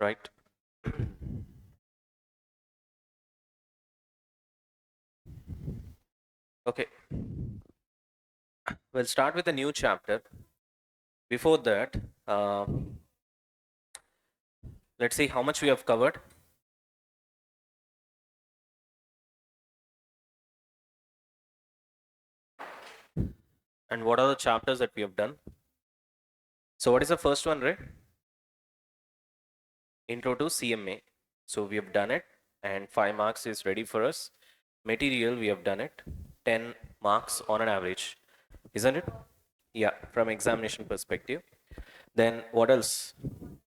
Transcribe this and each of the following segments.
right? Okay, we'll start with a new chapter. Before that, uh, let's see how much we have covered. And what are the chapters that we have done. So what is the first one, right? Intro to CMA. So we have done it, and 5 marks is ready for us. Material, we have done it. 10 marks on an average, isn't it? Yeah, from examination perspective. Then what else?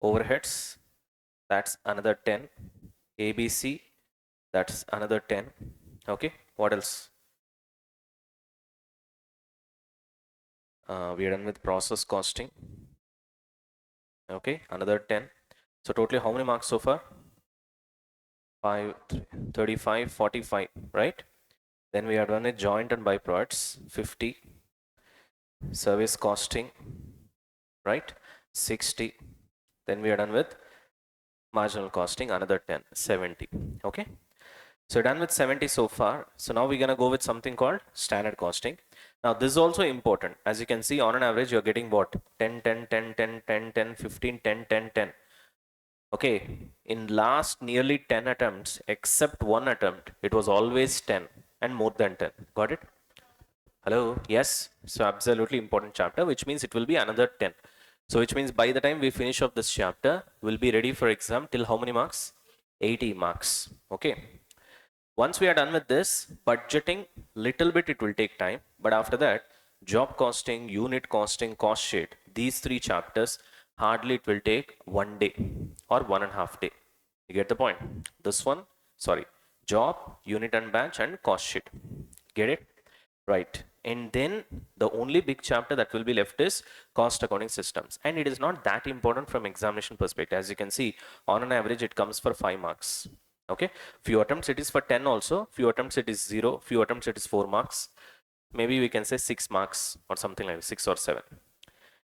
Overheads, that's another 10. ABC, that's another 10. Okay, what else? We are done with process costing. Okay, another 10. So totally how many marks so far? 5, 35, 45, right? Then we are done with joint and byproducts, 50. Service costing, right? 60. Then we are done with marginal costing, another 10, 70. Okay, so done with 70 so far. So now we're going to go with something called standard costing. Now this is also important. As you can see, on an average you're getting what? 10, 10, 10, 10, 10, 10, 15, 10, 10, 10. Okay, in last nearly 10 attempts, except one attempt, it was always 10 and more than 10. Got it? Hello? Yes. So absolutely important chapter, which means it will be another 10. So which means by the time we finish off this chapter, we'll be ready for exam till how many marks? 80 marks. Okay. Once we are done with this, budgeting, little bit it will take time. But after that, job costing, unit costing, cost sheet, these 3 chapters, hardly it will take 1 day or 1.5 day. You get the point? This one, sorry, job, unit and batch and cost sheet. Get it? Right. And then the only big chapter that will be left is cost accounting systems. And it is not that important from examination perspective. As you can see, on an average, it comes for 5 marks. Okay. Few attempts it is for 10 also. Few attempts it is 0. Few attempts it is 4 marks. Maybe we can say 6 marks or something like 6 or 7.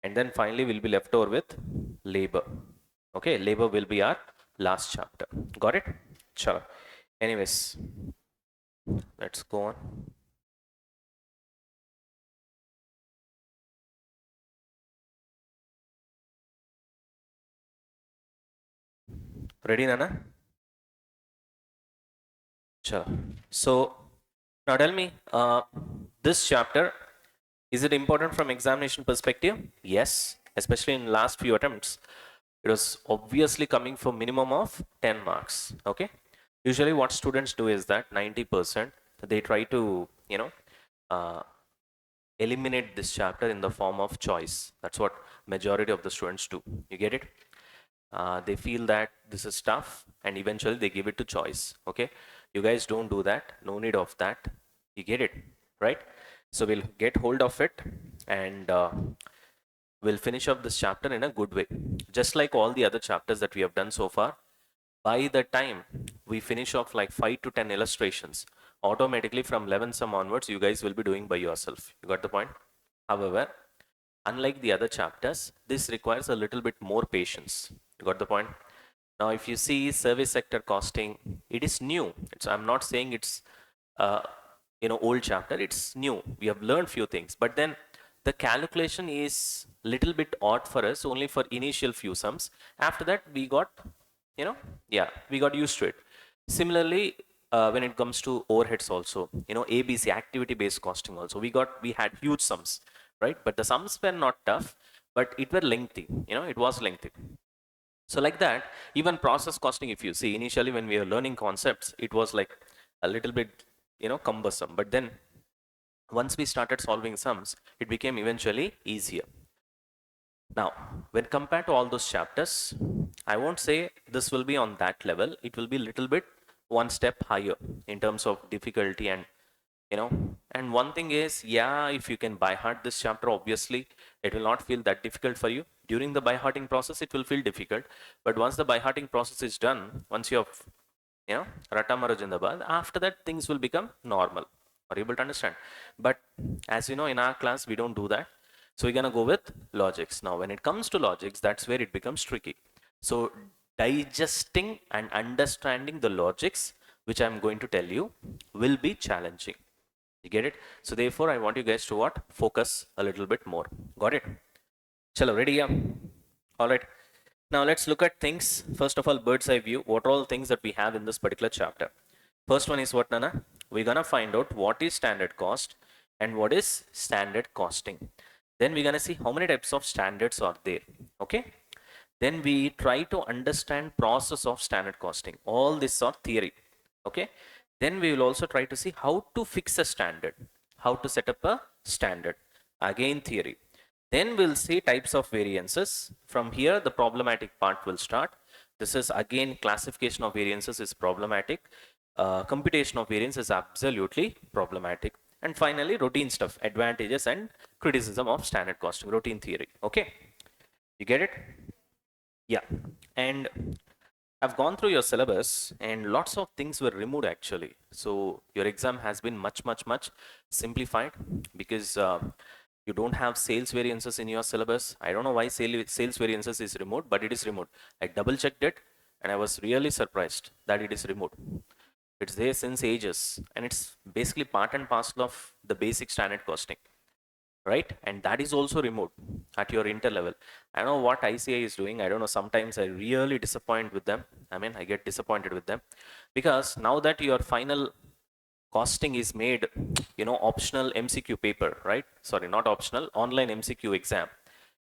And then finally, we'll be left over with labor. Okay. Labor will be our last chapter. Got it? Sure. Anyways, let's go on. Ready, Nana? Sure. So now tell me, this chapter, is it important from examination perspective? Yes, especially in last few attempts. It was obviously coming for minimum of 10 marks. Okay. Usually what students do is that 90%, they try to, uh, eliminate this chapter in the form of choice. That's what majority of the students do. You get it? They feel that this is tough and eventually they give it to choice. Okay, you guys don't do that. No need of that. You get it, right? So we'll get hold of it and we'll finish up this chapter in a good way, just like all the other chapters that we have done so far. By the time we finish off like 5 to 10 illustrations, automatically from 11 sum onwards you guys will be doing by yourself. You got the point? However, unlike the other chapters, this requires a little bit more patience. You got the point? Now, if you see service sector costing, it is new. I'm not saying it's uh, old chapter. It's new. We have learned few things, but then the calculation is little bit odd for us only for initial few sums. After that, we got we got used to it. Similarly, when it comes to overheads also, ABC, activity based costing also, we had huge sums, right? But the sums were not tough, but it were lengthy. It was lengthy. So like that, even process costing, if you see, initially when we were learning concepts, it was like a little bit, cumbersome. But then once we started solving sums, it became eventually easier. Now, when compared to all those chapters, I won't say this will be on that level. It will be a little bit one step higher in terms of difficulty and one thing is, yeah, if you can by heart this chapter, obviously it will not feel that difficult for you. During the by hearting process, it will feel difficult. But once the by hearting process is done, once you have, Rata Marajindabad, after that things will become normal. Are you able to understand? But as you know, in our class, we don't do that. So we're gonna go with logics. Now, when it comes to logics, that's where it becomes tricky. So digesting and understanding the logics which I'm going to tell you will be challenging. You get it? So therefore, I want you guys to what? Focus a little bit more. Got it? Chalo, ready? Yeah. All right. Now let's look at things. First of all, bird's eye view. What are all things that we have in this particular chapter? First one is what, Nana? We're gonna find out what is standard cost and what is standard costing. Then we're gonna see how many types of standards are there. Okay. Then we try to understand process of standard costing. All this are theory. Okay. Then we will also try to see how to fix a standard, how to set up a standard. Again, theory. Then we'll see types of variances. From here, the problematic part will start. This is again classification of variances is problematic. Computation of variance is absolutely problematic. And finally, routine stuff, advantages and criticism of standard costing, routine theory. Okay, you get it? Yeah. And I've gone through your syllabus and lots of things were removed actually. So your exam has been much simplified because you don't have sales variances in your syllabus. I don't know why sales variances is removed, but it is removed. I double checked it and I was really surprised that it is removed. It's there since ages and it's basically part and parcel of the basic standard costing, right? And that is also removed at your inter level. I don't know what ICI is doing. I don't know. Sometimes I really disappoint with them. I mean, I get disappointed with them because now that your final costing is made, you know, optional MCQ paper, right? Sorry, not optional, online MCQ exam.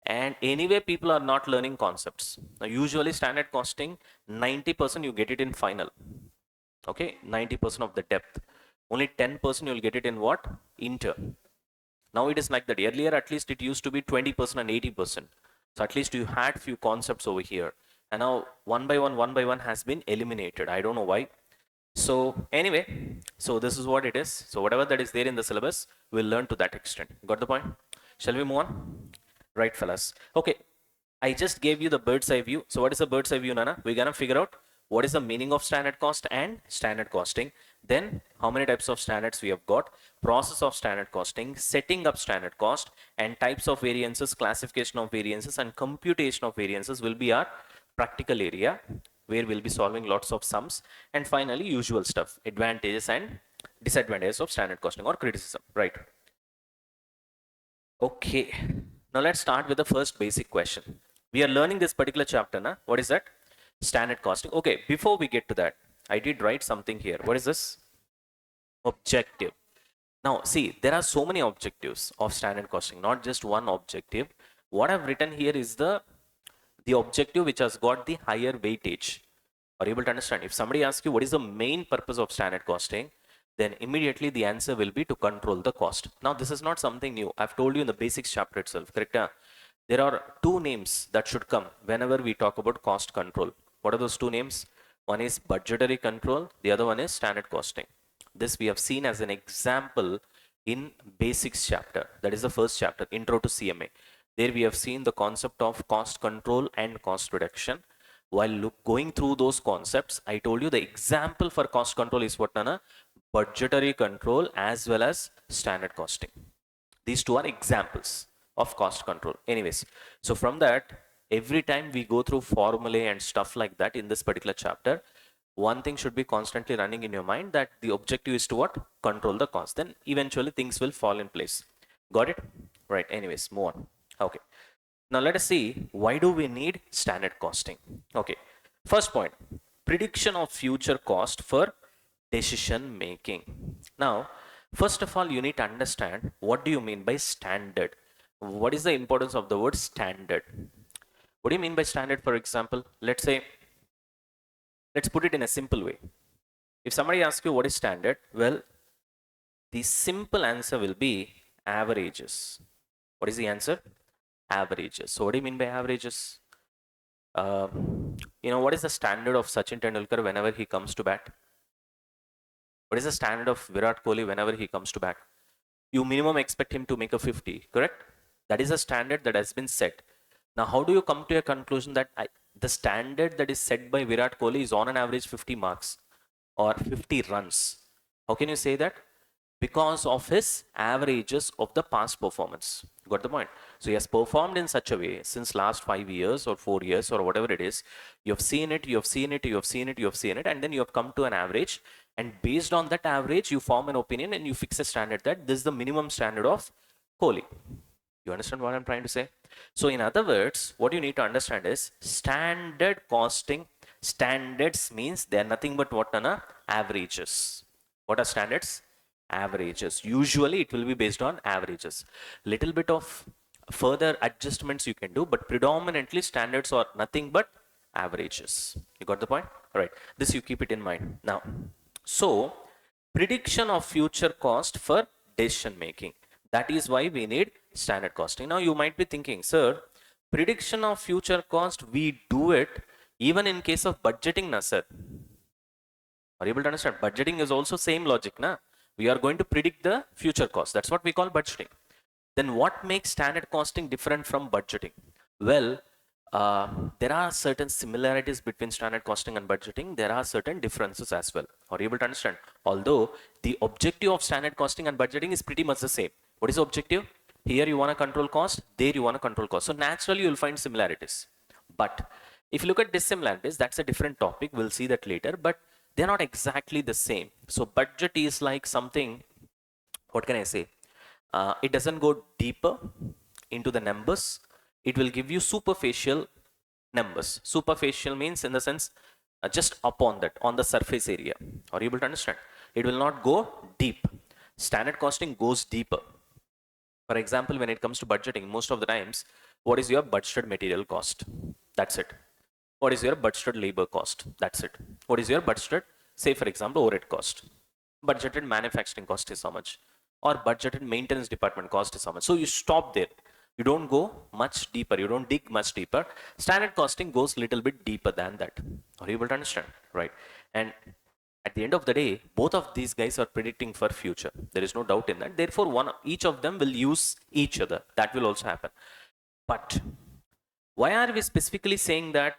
And anyway, people are not learning concepts. Now, usually standard costing, 90% you get it in final. Okay, 90% of the depth. Only 10% you'll get it in what? Inter. Now it is like that. Earlier, at least it used to be 20% and 80%. So at least you had few concepts over here. And now one by one has been eliminated. I don't know why. So anyway, so this is what it is. So whatever that is there in the syllabus, we'll learn to that extent. Got the point? Shall we move on? Right, fellas. Okay, I just gave you the bird's eye view. So what is a bird's eye view, Nana? We're gonna figure out what is the meaning of standard cost and standard costing. Then how many types of standards we have got, process of standard costing, setting up standard cost, and types of variances, classification of variances, and computation of variances will be our practical area where we'll be solving lots of sums. And finally, usual stuff, advantages and disadvantages of standard costing or criticism, right? Okay, now let's start with the first basic question. We are learning this particular chapter, na? What is that? Standard costing. Okay, before we get to that, I did write something here. What is this? Objective. Now, see, there are so many objectives of standard costing, not just one objective. What I've written here is the objective which has got the higher weightage. Are you able to understand? If somebody asks you what is the main purpose of standard costing, then immediately the answer will be to control the cost. Now, this is not something new. I've told you in the basics chapter itself, correct? There are two names that should come whenever we talk about cost control. What are those two names? One is budgetary control, the other one is standard costing. This we have seen as an example in basics chapter. That is the first chapter, intro to CMA. There we have seen the concept of cost control and cost reduction. While going through those concepts, I told you the example for cost control is what, Nana? Budgetary control as well as standard costing. These two are examples of cost control. Anyways, so from that, every time we go through formulae and stuff like that in this particular chapter, one thing should be constantly running in your mind, that the objective is to what? Control the cost. Then eventually things will fall in place. Got it? Right. Anyways, move on. Okay. Now let us see, why do we need standard costing? Okay. First point, prediction of future cost for decision making. Now, first of all, you need to understand what do you mean by standard? What is the importance of the word standard? What do you mean by standard? For example, let's put it in a simple way. If somebody asks you what is standard, well, the simple answer will be averages. What is the answer? Averages. So what do you mean by averages? What is the standard of Sachin Tendulkar whenever he comes to bat? What is the standard of Virat Kohli whenever he comes to bat? You minimum expect him to make a 50, correct? That is a standard that has been set. Now, how do you come to a conclusion that the standard that is set by Virat Kohli is on an average 50 marks or 50 runs? How can you say that? because of his averages of the past performance. Got the point? So he has performed in such a way since last 5 years or 4 years or whatever it is. You have seen it, you have seen it, you have seen it, you have seen it, and then you have come to an average. And based on that average, you form an opinion and you fix a standard that this is the minimum standard of Kohli. You understand what I'm trying to say? So in other words, what you need to understand is standard costing. Standards means they are nothing but what, Nana? Averages. What are standards? Averages. Usually it will be based on averages. Little bit of further adjustments you can do, but predominantly standards are nothing but averages. You got the point? All right. This you keep it in mind. Now, so prediction of future cost for decision making. That is why we need standard costing. Now you might be thinking, sir, prediction of future cost, we do it even in case of budgeting, na sir? Are you able to understand? Budgeting is also same logic, na? We are going to predict the future cost. That's what we call budgeting. Then what makes standard costing different from budgeting? Well, there are certain similarities between standard costing and budgeting. There are certain differences as well. Are you able to understand? Although the objective of standard costing and budgeting is pretty much the same. What is the objective? Here you want to control cost, there you want to control cost. So naturally you will find similarities. But if you look at dissimilarities, that's a different topic. We'll see that later. But they're not exactly the same. So budget is like something, what can I say? It doesn't go deeper into the numbers. It will give you superficial numbers. Superficial means in the sense just upon that, on the surface area. Are you able to understand? It will not go deep. Standard costing goes deeper. For example, when it comes to budgeting, most of the times, what is your budgeted material cost? That's it. What is your budgeted labor cost? That's it. What is your budgeted, say for example, overhead cost? Budgeted manufacturing cost is how much? Or budgeted maintenance department cost is how much? So you stop there. You don't go much deeper. You don't dig much deeper. Standard costing goes a little bit deeper than that. Are you able to understand? Right. And at the end of the day, both of these guys are predicting for future. There is no doubt in that. Therefore, each of them will use each other. That will also happen. But why are we specifically saying that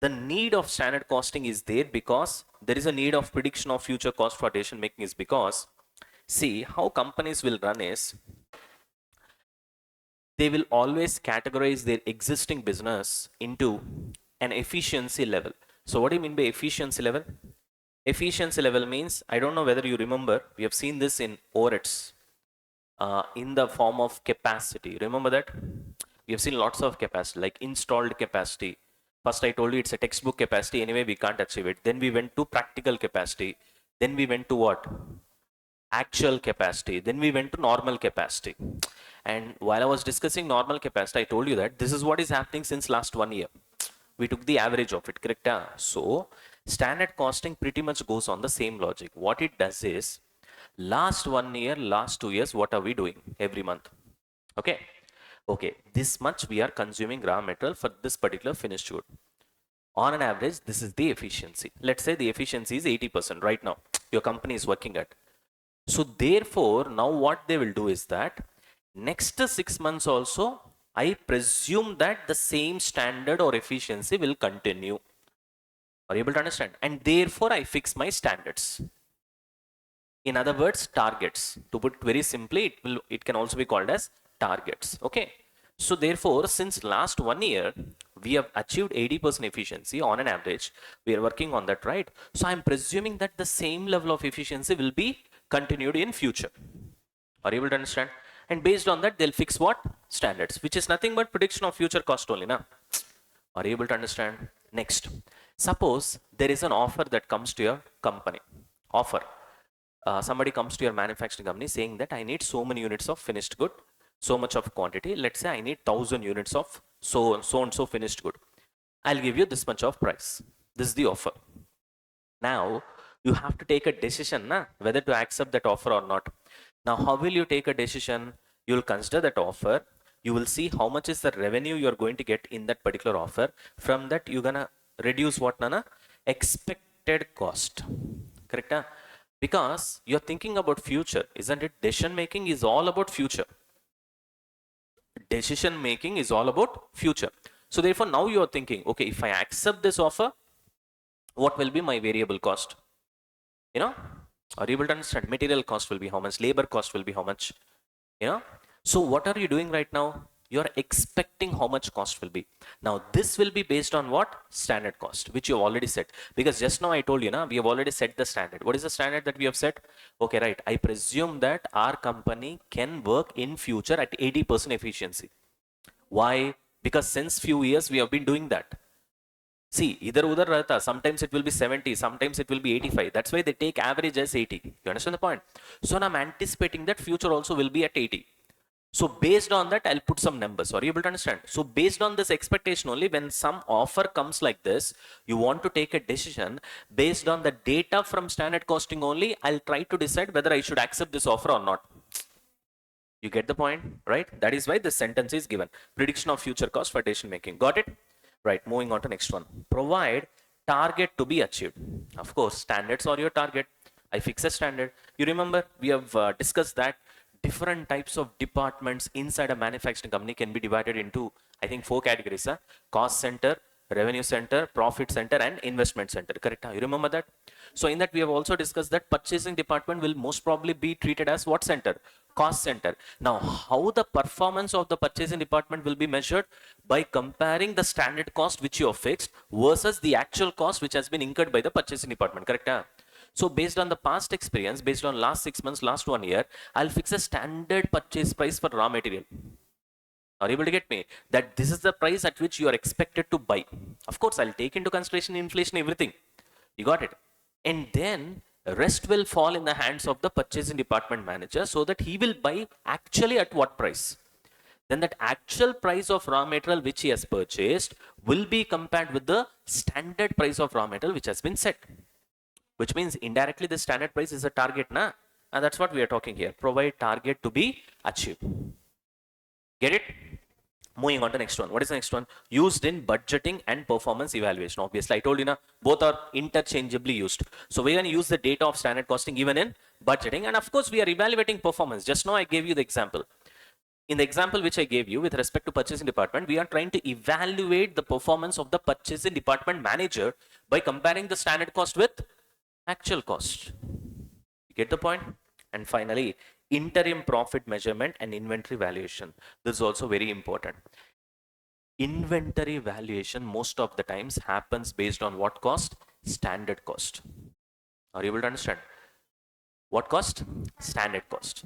the need of standard costing is there? Because there is a need of prediction of future cost for decision making is because, see, how companies will run is, they will always categorize their existing business into an efficiency level. So what do you mean by efficiency level? Efficiency level means, I don't know whether you remember, we have seen this in overheads in the form of capacity. Remember that? We have seen lots of capacity, like installed capacity. First I told you it's a textbook capacity, anyway we can't achieve it. Then we went to practical capacity. Then we went to what? Actual capacity. Then we went to normal capacity. And while I was discussing normal capacity, I told you that this is what is happening since last 1 year. We took the average of it, correct? So standard costing pretty much goes on the same logic. What it does is, last 1 year, last 2 years, what are we doing every month? Okay. Okay, this much we are consuming raw material for this particular finished good. On an average, this is the efficiency. Let's say the efficiency is 80% right now. Your company is working at. So therefore, now what they will do is that next 6 months also, I presume that the same standard or efficiency will continue. Are you able to understand? And therefore, I fix my standards. In other words, targets. To put it very simply, it can also be called as targets. Okay. So therefore, since last 1 year, we have achieved 80% efficiency on an average. We are working on that, right? So I'm presuming that the same level of efficiency will be continued in future. Are you able to understand? And based on that, they'll fix what? Standards, which is nothing but prediction of future cost only. Na? Are you able to understand? Next, suppose there is an offer that comes to your company. Offer. Somebody comes to your manufacturing company saying that I need so many units of finished good, so much of quantity. Let's say I need 1,000 units of so and so finished good. I'll give you this much of price. This is the offer. Now you have to take a decision whether to accept that offer or not. Now how will you take a decision? You will consider that offer. You will see how much is the revenue you are going to get in that particular offer. From that you're gonna reduce what, Nana? Expected cost. Correct? Because you're thinking about future, isn't it? Decision making is all about future. Decision making is all about future. So therefore now you are thinking, okay, if I accept this offer, what will be my variable cost? You know, Are you able to understand? Material cost will be how much, labor cost will be how much, you know. So what are you doing right now? You're expecting how much cost will be. Now this will be based on what? Standard cost, which you have already set. Because just now I told you, we have already set the standard. What is the standard that we have set? Okay, right, I presume that our company can work in future at 80% efficiency. Why? Because since few years we have been doing that. See, either udhar rahta, sometimes it will be 70, sometimes it will be 85. That's why they take average as 80. You understand the point? So now I'm anticipating that future also will be at 80. So based on that, I'll put some numbers. Are you able to understand? So based on this expectation only, when some offer comes like this, you want to take a decision based on the data from standard costing only. I'll try to decide whether I should accept this offer or not. You get the point, right? That is why this sentence is given. Prediction of future cost for decision making. Got it? Right, moving on to next one. Provide target to be achieved. Of course, standards are your target. I fix a standard. You remember, we have discussed that different types of departments inside a manufacturing company can be divided into, I think, 4 categories. Cost center, revenue center, profit center, and investment center. Correct? You remember that? So in that, we have also discussed that purchasing department will most probably be treated as what center? Cost center. Now, how the performance of the purchasing department will be measured? By comparing the standard cost which you have fixed versus the actual cost which has been incurred by the purchasing department. Correct? So based on the past experience, based on last 6 months, last 1 year, I'll fix a standard purchase price for raw material. Are you able to get me? That this is the price at which you are expected to buy. Of course, I'll take into consideration inflation, everything. You got it? And then rest will fall in the hands of the purchasing department manager so that he will buy actually at what price. Then that actual price of raw material which he has purchased will be compared with the standard price of raw material which has been set. Which means indirectly the standard price is a target, na? And that's what we are talking here. Provide target to be achieved. Get it? Moving on to next one. What is the next one? Used in budgeting and performance evaluation. Obviously, I told you, both are interchangeably used. So we're going to use the data of standard costing even in budgeting. And of course, we are evaluating performance. Just now I gave you the example. In the example which I gave you with respect to purchasing department, we are trying to evaluate the performance of the purchasing department manager by comparing the standard cost with actual cost. You get the point? And finally, interim profit measurement and inventory valuation. This is also very important. Inventory valuation most of the times happens based on what cost? Standard cost. Are you able to understand? What cost? Standard cost.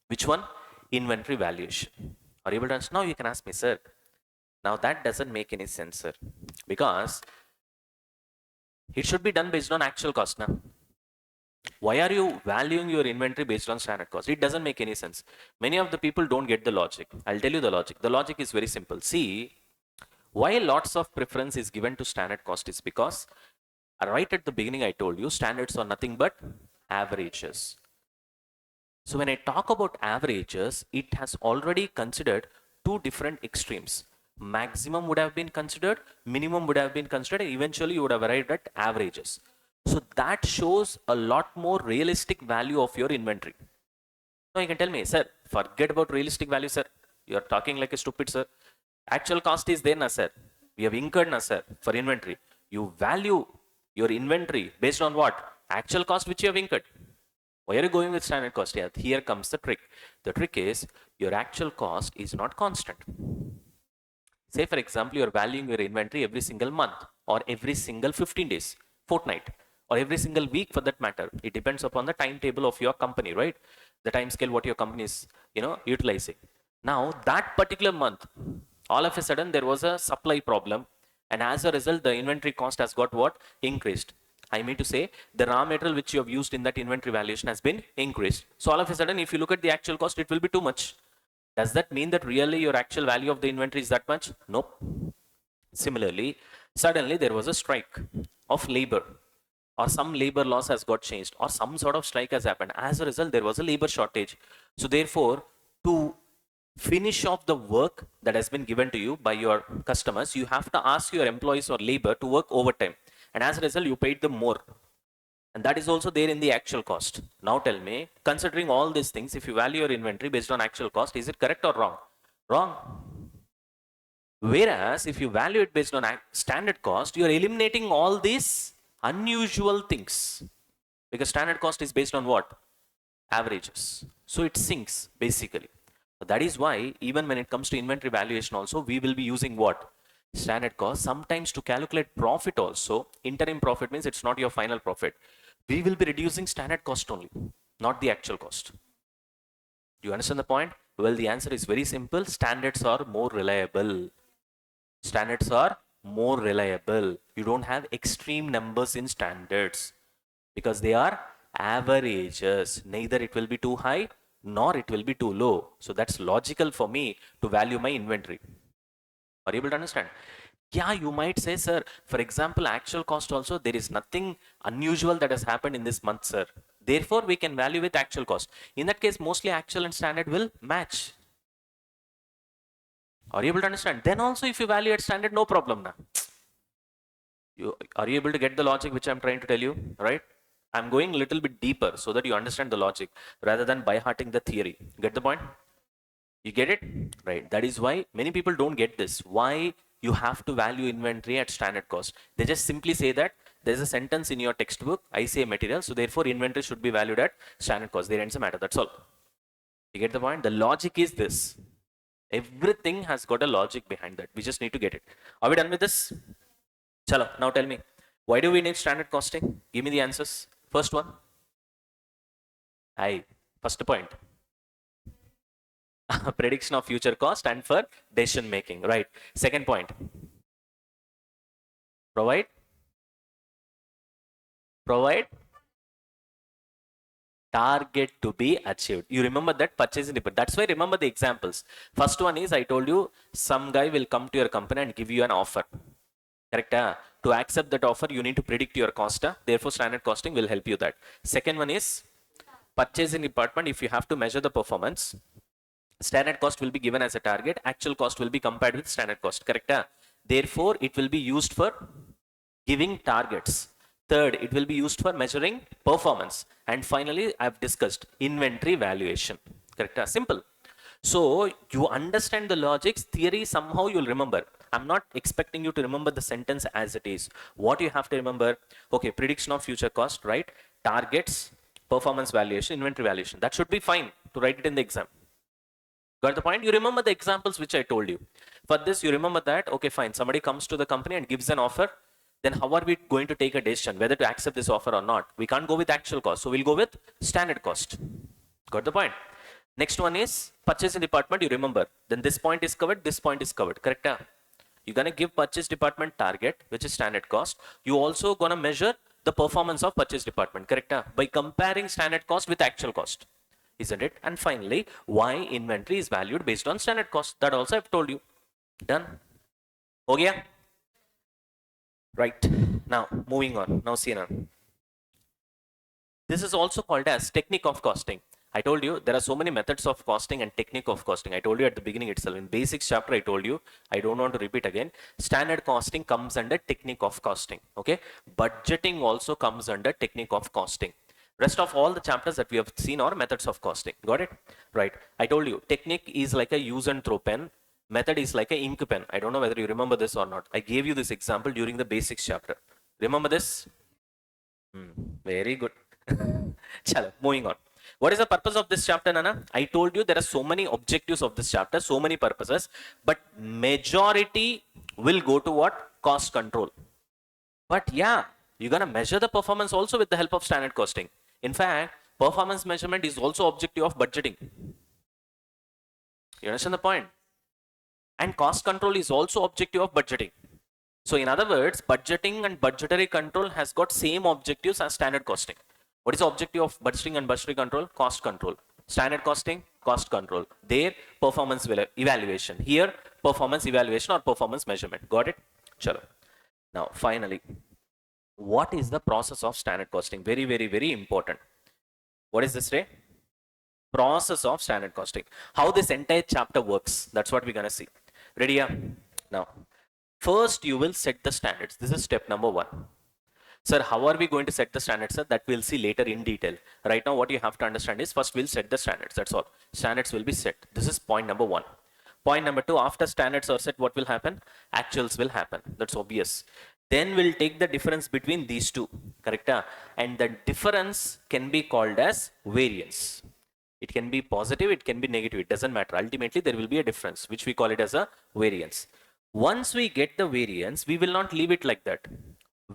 Which one? Inventory valuation. Are you able to understand? Now you can ask me, sir. Now that doesn't make any sense, sir. Because it should be done based on actual cost now. Why are you valuing your inventory based on standard cost? It doesn't make any sense. Many of the people don't get the logic. I'll tell you the logic. The logic is very simple. See, why lots of preference is given to standard cost is because right at the beginning I told you standards are nothing but averages. So when I talk about averages, it has already considered 2 different extremes. Maximum would have been considered, minimum would have been considered, and eventually you would have arrived at averages. So that shows a lot more realistic value of your inventory. Now you can tell me, sir, forget about realistic value, sir. You are talking like a stupid, sir. Actual cost is there, na, sir. We have incurred, na, sir, for inventory. You value your inventory based on what? Actual cost which you have incurred. Why are you going with standard cost? Yeah, here comes the trick. The trick is your actual cost is not constant. Say, for example, you are valuing your inventory every single month or every single 15 days, fortnight, or every single week for that matter. It depends upon the timetable of your company, right? The time scale what your company is, utilizing. Now, that particular month, all of a sudden there was a supply problem, and as a result, the inventory cost has got what? Increased. I mean to say, the raw material which you have used in that inventory valuation has been increased. So all of a sudden, if you look at the actual cost, it will be too much. Does that mean that really your actual value of the inventory is that much? Nope. Similarly, suddenly there was a strike of labor, or some labor laws has got changed, or some sort of strike has happened. As a result, there was a labor shortage. So therefore, to finish off the work that has been given to you by your customers, you have to ask your employees or labor to work overtime. And as a result, you paid them more. And that is also there in the actual cost. Now tell me, considering all these things, if you value your inventory based on actual cost, is it correct or wrong? Wrong. Whereas if you value it based on standard cost, you are eliminating all these unusual things. Because standard cost is based on what? Averages. So it sinks basically. That is why even when it comes to inventory valuation also, we will be using what? Standard cost. Sometimes to calculate profit also, interim profit means it's not your final profit. We will be reducing standard cost only, not the actual cost. Do you understand the point? Well, the answer is very simple. Standards are more reliable. Standards are more reliable. You don't have extreme numbers in standards because they are averages. Neither it will be too high nor it will be too low. So that's logical for me to value my inventory. Are you able to understand? Yeah, you might say, sir, for example, actual cost also, there is nothing unusual that has happened in this month, sir. Therefore, we can value with actual cost. In that case, mostly actual and standard will match. Are you able to understand? Then also, if you value at standard, no problem now. Are you able to get the logic which I'm trying to tell you, right? I'm going a little bit deeper so that you understand the logic rather than by hearting the theory. Get the point? You get it? Right. That is why many people don't get this. Why you have to value inventory at standard cost. They just simply say that there's a sentence in your textbook, ICA material, so therefore inventory should be valued at standard cost. There ends the matter. That's all. You get the point? The logic is this. Everything has got a logic behind that. We just need to get it. Are we done with this? Chalo, now tell me, why do we need standard costing? Give me the answers. First one. First point. Prediction of future cost and for decision making, right? Second point. Provide target to be achieved. You remember that purchasing department. That's why remember the examples. First one is I told you some guy will come to your company and give you an offer. Correct? To accept that offer, you need to predict your cost. Therefore, standard costing will help you that. Second one is purchasing department. If you have to measure the performance, standard cost will be given as a target. Actual cost will be compared with standard cost. Correct? Therefore, it will be used for giving targets. Third, it will be used for measuring performance. And finally, I've discussed inventory valuation. Correct? Simple. So you understand the logics, theory somehow you'll remember. I'm not expecting you to remember the sentence as it is. What you have to remember, okay, prediction of future cost, right? Targets, performance valuation, inventory valuation. That should be fine to write it in the exam. Got the point? You remember the examples which I told you. For this, you remember that, okay, fine. Somebody comes to the company and gives an offer. Then how are we going to take a decision whether to accept this offer or not? We can't go with actual cost. So we'll go with standard cost. Got the point? Next one is purchasing department, you remember. Then this point is covered, this point is covered. Correct? You're going to give purchase department target, which is standard cost. You also going to measure the performance of purchase department. Correct? By comparing standard cost with actual cost. Isn't it? And finally, why inventory is valued based on standard cost. That also I've told you. Done. Okay? Right. Now, moving on. Now, see now. This is also called as technique of costing. I told you there are so many methods of costing and technique of costing. I told you at the beginning itself. In basics chapter, I told you. I don't want to repeat again. Standard costing comes under technique of costing. Okay. Budgeting also comes under technique of costing. Rest of all the chapters that we have seen are methods of costing. Got it? Right. I told you technique is like a use and throw pen. Method is like a ink pen. I don't know whether you remember this or not. I gave you this example during the basics chapter. Remember this? Very good. Chalo, moving on. What is the purpose of this chapter, Nana? I told you there are so many objectives of this chapter, so many purposes, but majority will go to what? Cost control. But yeah, you're going to measure the performance also with the help of standard costing. In fact, performance measurement is also objective of budgeting. You understand the point? And cost control is also objective of budgeting. So in other words, budgeting and budgetary control has got same objectives as standard costing. What is the objective of budgeting and budgetary control? Cost control. Standard costing, cost control. There, performance evaluation. Here, performance evaluation or performance measurement. Got it? Chalo. Now, finally, what is the process of standard costing? Very, very, very important. What is this, Ray? Process of standard costing. How this entire chapter works. That's what we're going to see. Ready? Now, first you will set the standards. This is step number 1. Sir, how are we going to set the standards, sir? That we'll see later in detail. Right now, what you have to understand is first we'll set the standards. That's all. Standards will be set. This is point number 1. Point number 2, after standards are set, what will happen? Actuals will happen. That's obvious. then we'll take the difference between these two, correct? And the difference can be called as variance. It can be positive, it can be negative, it doesn't matter. Ultimately, there will be a difference, which we call it as a variance. Once we get the variance, we will not leave it like that.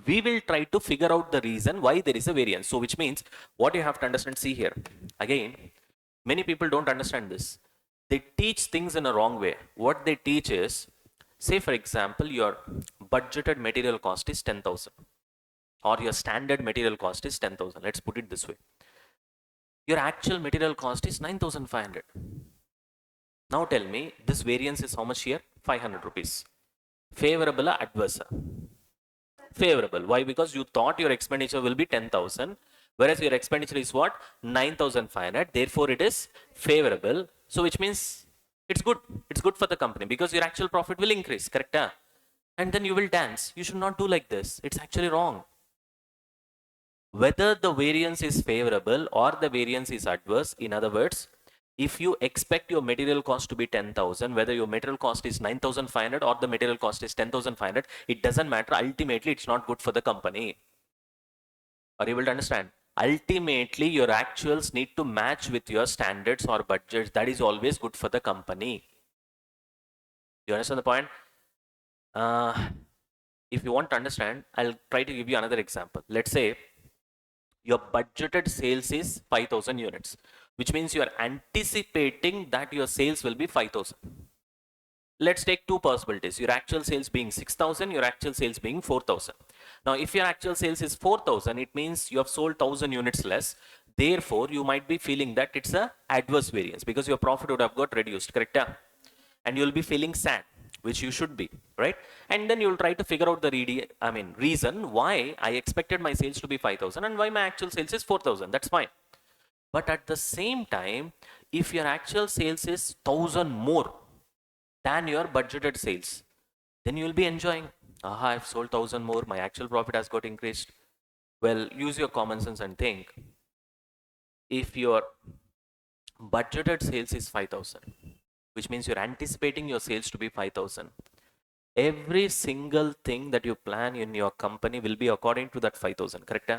We will try to figure out the reason why there is a variance. So, which means what you have to understand, see here. Again, many people don't understand this. They teach things in a wrong way. What they teach is, say for example, your budgeted material cost is 10,000 or your standard material cost is 10,000. Let's put it this way. Your actual material cost is 9,500. Now tell me, this variance is how much here? 500 rupees. Favorable or adverse? Favorable. Why? Because you thought your expenditure will be 10,000, whereas your expenditure is what? 9,500. Therefore, it is favorable. So, which means it's good. It's good for the company because your actual profit will increase, correct? And then you will dance. You should not do like this. It's actually wrong. Whether the variance is favorable or the variance is adverse, in other words, if you expect your material cost to be 10,000, whether your material cost is 9,500 or the material cost is 10,500, it doesn't matter. Ultimately, it's not good for the company. Are you able to understand? Ultimately, your actuals need to match with your standards or budgets. That is always good for the company. You understand the point? If you want to understand, I'll try to give you another example. Let's say your budgeted sales is 5,000 units, which means you are anticipating that your sales will be 5,000. Let's take two possibilities. Your actual sales being 6,000, your actual sales being 4,000. Now, if your actual sales is 4,000, it means you have sold 1,000 units less. Therefore, you might be feeling that it's a adverse variance because your profit would have got reduced, correct? And you'll be feeling sad, which you should be, right? And then you'll try to figure out the reason why I expected my sales to be 5,000 and why my actual sales is 4,000. That's fine. But at the same time, if your actual sales is 1,000 more than your budgeted sales, then you will be enjoying. Aha, I've sold 1,000 more. My actual profit has got increased. Well, use your common sense and think. If your budgeted sales is 5,000, which means you're anticipating your sales to be 5,000. Every single thing that you plan in your company will be according to that 5,000, correct?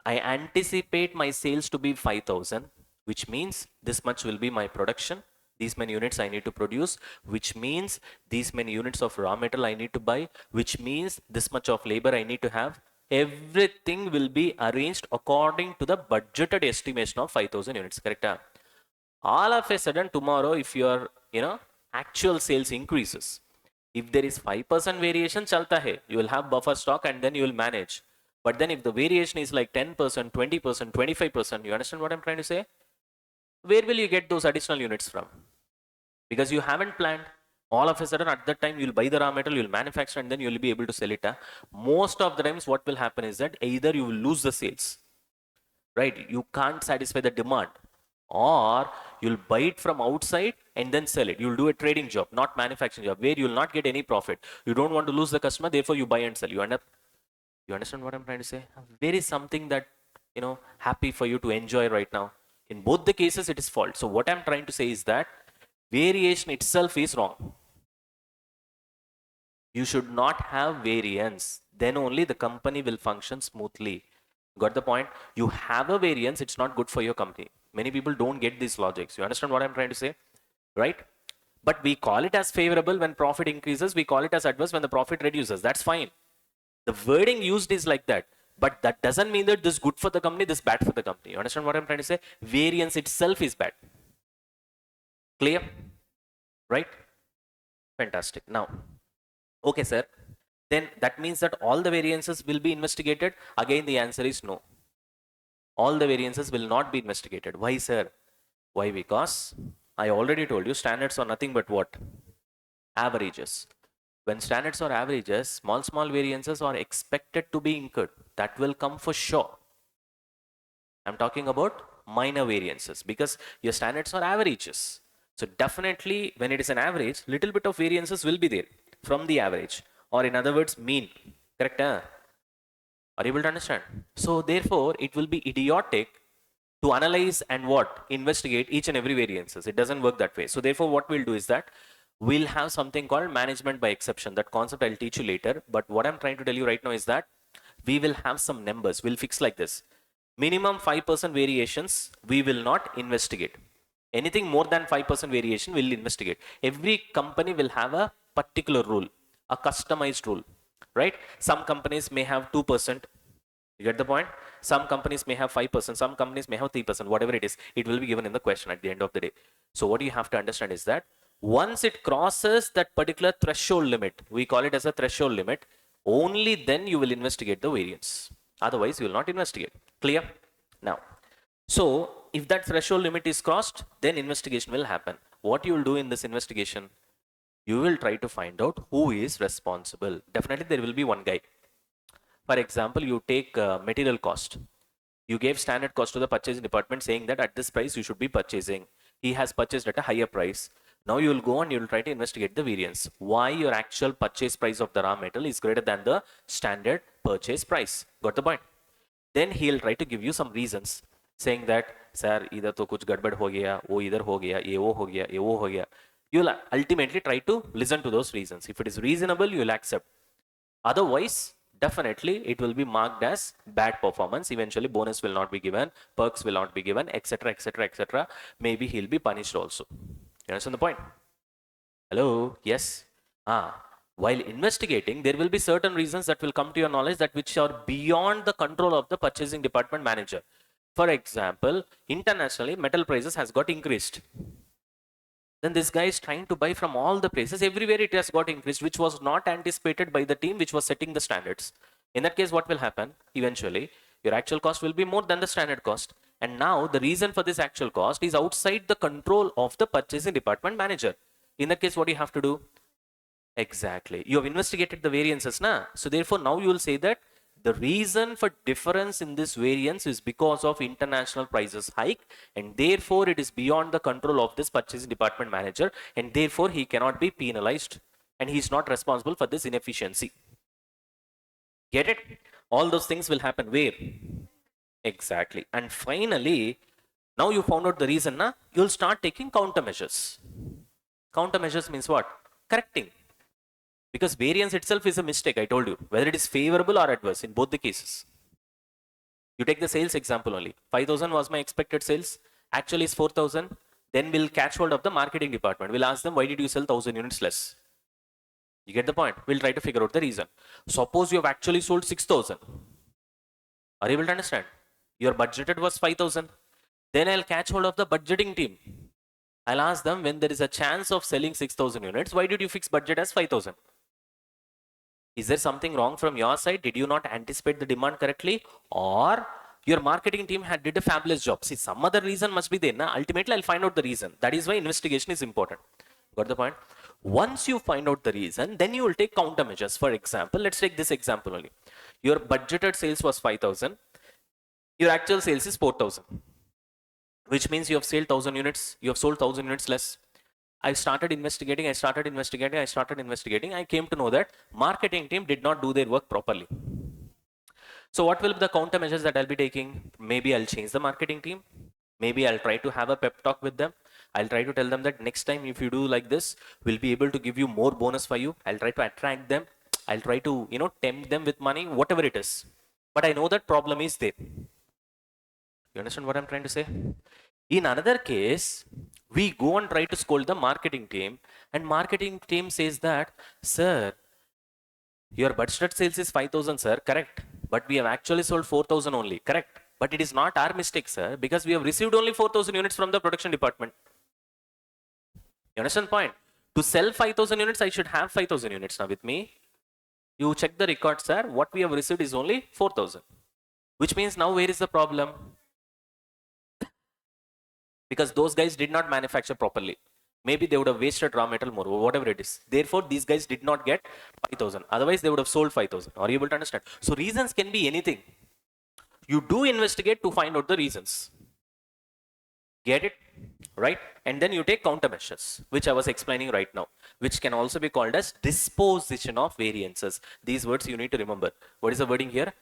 I anticipate my sales to be 5,000, which means this much will be my production. These many units I need to produce, which means these many units of raw material I need to buy, which means this much of labor I need to have. Everything will be arranged according to the budgeted estimation of 5,000 units, correct? All of a sudden tomorrow, if your actual sales increases, if there is 5% variation, chalta hai, you will have buffer stock and then you will manage. But then if the variation is like 10%, 20%, 25%, you understand what I'm trying to say? Where will you get those additional units from? Because you haven't planned. All of a sudden at that time you'll buy the raw material, you'll manufacture, and then you'll be able to sell it. Most of the times what will happen is that either you will lose the sales, right? You can't satisfy the demand, or you'll buy it from outside and then sell it. You'll do a trading job, not manufacturing job, where you'll not get any profit. You don't want to lose the customer, therefore you buy and sell. You understand what I'm trying to say? There is something that happy for you to enjoy right now. In both the cases it is fault. So what I'm trying to say is that variation itself is wrong. You should not have variance, then only the company will function smoothly. Got the point? You have a variance, it's not good for your company. Many people don't get these logics. You understand what I'm trying to say? Right? But we call it as favorable when profit increases, we call it as adverse when the profit reduces. That's fine. The wording used is like that. But that doesn't mean that this is good for the company, this bad for the company. You understand what I'm trying to say? Variance itself is bad. Clear? Right? Fantastic. Now, okay, sir. Then that means that all the variances will be investigated. Again, the answer is no. All the variances will not be investigated. Why, sir? Why? Because I already told you standards are nothing but what? Averages. When standards are averages, small variances are expected to be incurred. That will come for sure. I'm talking about minor variances because your standards are averages. So definitely when it is an average, little bit of variances will be there from the average, or in other words, mean. Correct? Are you able to understand? So therefore, it will be idiotic to analyze and what? Investigate each and every variances. It doesn't work that way. So therefore, what we'll do is that we'll have something called management by exception. That concept I'll teach you later. But what I'm trying to tell you right now is that we will have some numbers. We'll fix like this. Minimum 5% variations, we will not investigate. Anything more than 5% variation, we'll investigate. Every company will have a particular rule, a customized rule, right? Some companies may have 2%. You get the point? Some companies may have 5%, some companies may have 3%, whatever it is, it will be given in the question at the end of the day. So what you have to understand is that once it crosses that particular threshold limit, we call it as a threshold limit, only then you will investigate the variance. Otherwise, you will not investigate. Clear? Now, so if that threshold limit is crossed, then investigation will happen. What you will do in this investigation? You will try to find out who is responsible. Definitely there will be one guy. For example, you take material cost. You gave standard cost to the purchasing department saying that at this price you should be purchasing. He has purchased at a higher price. Now you will go and you will try to investigate the variance. Why your actual purchase price of the raw metal is greater than the standard purchase price. Got the point? Then he'll try to give you some reasons saying that, sir, either to kuch gadbad ho gaya, wo idhar ho gaya, ye wo ho gaya, ye wo ho gaya. You'll ultimately try to listen to those reasons. If it is reasonable, you'll accept. Otherwise, definitely it will be marked as bad performance. Eventually bonus will not be given, perks will not be given, etc, etc, etc. Maybe he'll be punished also. You understand the point? Hello? Yes? While investigating, there will be certain reasons that will come to your knowledge that which are beyond the control of the purchasing department manager. For example, internationally metal prices has got increased. Then this guy is trying to buy from all the places. Everywhere it has got increased, which was not anticipated by the team which was setting the standards. In that case, what will happen? Eventually, your actual cost will be more than the standard cost. And now the reason for this actual cost is outside the control of the purchasing department manager. In that case, what do you have to do? Exactly. You have investigated the variances, na? So therefore, now you will say that the reason for difference in this variance is because of international prices hike, and therefore it is beyond the control of this purchasing department manager, and therefore he cannot be penalized and he is not responsible for this inefficiency. Get it? All those things will happen where? Exactly. And finally, now you found out the reason, na? You'll start taking countermeasures. Countermeasures means what? Correcting. Because variance itself is a mistake, I told you, whether it is favorable or adverse in both the cases. You take the sales example only. 5,000 was my expected sales. Actually is 4,000. Then we'll catch hold of the marketing department. We'll ask them, why did you sell 1,000 units less? You get the point? We'll try to figure out the reason. Suppose you have actually sold 6,000. Are you able to understand? Your budgeted was 5,000. Then I'll catch hold of the budgeting team. I'll ask them, when there is a chance of selling 6,000 units, why did you fix budget as 5,000? Is there something wrong from your side? Did you not anticipate the demand correctly? Or your marketing team did a fabulous job? See, some other reason must be there. Na? Ultimately, I'll find out the reason. That is why investigation is important. Got the point? Once you find out the reason, then you will take countermeasures. For example, let's take this example only. Your budgeted sales was 5,000. Your actual sales is 4,000. Which means you have sold 1,000 units. You have sold 1,000 units less. I started investigating. I came to know that marketing team did not do their work properly. So what will be the countermeasures that I'll be taking? Maybe I'll change the marketing team. Maybe I'll try to have a pep talk with them. I'll try to tell them that next time if you do like this, we'll be able to give you more bonus for you. I'll try to attract them. I'll try to, tempt them with money, whatever it is. But I know that problem is there. You understand what I'm trying to say? In another case, we go and try to scold the marketing team, and marketing team says that, sir, your budgeted sales is 5,000, sir, correct, but we have actually sold 4,000 only, correct, but it is not our mistake, sir, because we have received only 4,000 units from the production department. You understand the point? To sell 5,000 units, I should have 5,000 units now with me. You check the record, sir, what we have received is only 4,000, which means now where is the problem? Because those guys did not manufacture properly. Maybe they would have wasted raw metal more, or whatever it is. Therefore, these guys did not get 5,000. Otherwise, they would have sold 5,000. Are you able to understand? So reasons can be anything. You do investigate to find out the reasons. Get it? Right? And then you take countermeasures, which I was explaining right now, which can also be called as disposition of variances. These words you need to remember. What is the wording here?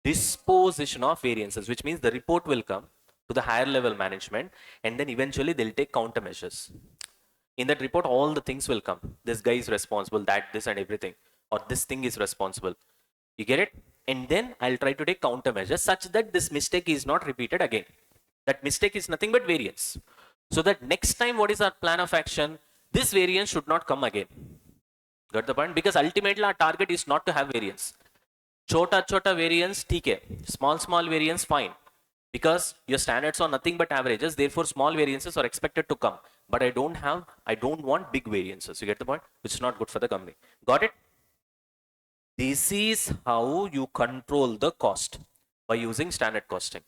Disposition of variances, which means the report will come to the higher level management, and then eventually they'll take countermeasures. In that report, all the things will come. This guy is responsible, that, this, and everything, or this thing is responsible. You get it? And then I'll try to take countermeasures such that this mistake is not repeated again. That mistake is nothing but variance. So that next time, what is our plan of action? This variance should not come again. Got the point? Because ultimately our target is not to have variance. Chota chota variance, TK. Small variance, fine. Because your standards are nothing but averages, therefore small variances are expected to come. But I don't want big variances. You get the point? Which is not good for the company. Got it? This is how you control the cost, by using standard costing.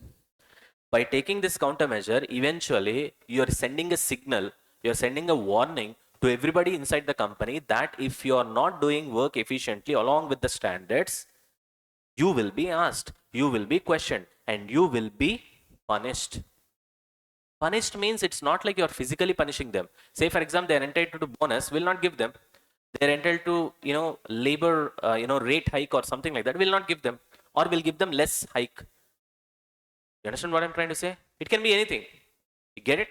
By taking this countermeasure, eventually you are sending a signal, you are sending a warning to everybody inside the company that if you are not doing work efficiently along with the standards, you will be asked, you will be questioned, and you will be punished. Punished means it's not like you're physically punishing them. Say, for example, they're entitled to bonus, will not give them. They're entitled to, labor, rate hike or something like that, will not give them, or will give them less hike. You understand what I'm trying to say? It can be anything. You get it?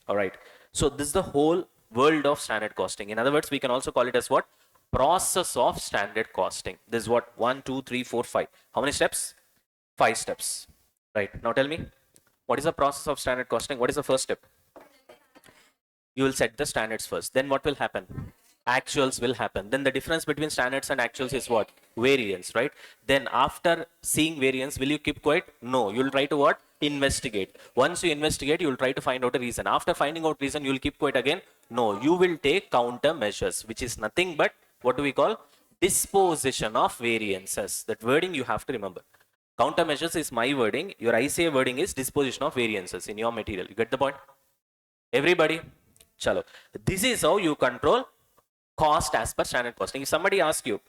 All right. So this is the whole world of standard costing. In other words, we can also call it as what? Process of standard costing. This is what? 1, 2, 3, 4, 5. How many steps? 5 steps. Right. Now tell me, what is the process of standard costing? What is the first step? You will set the standards first. Then what will happen? Actuals will happen. Then the difference between standards and actuals is what? Variance, right? Then after seeing variance, will you keep quiet? No. You will try to what? Investigate. Once you investigate, you will try to find out a reason. After finding out reason, you will keep quiet again? No. You will take countermeasures, which is nothing but, what do we call? Disposition of variances. That wording you have to remember. Countermeasures is my wording. Your ICA wording is disposition of variances in your material. You get the point? Everybody? Chalo. This is how you control cost as per standard costing. If somebody asks you,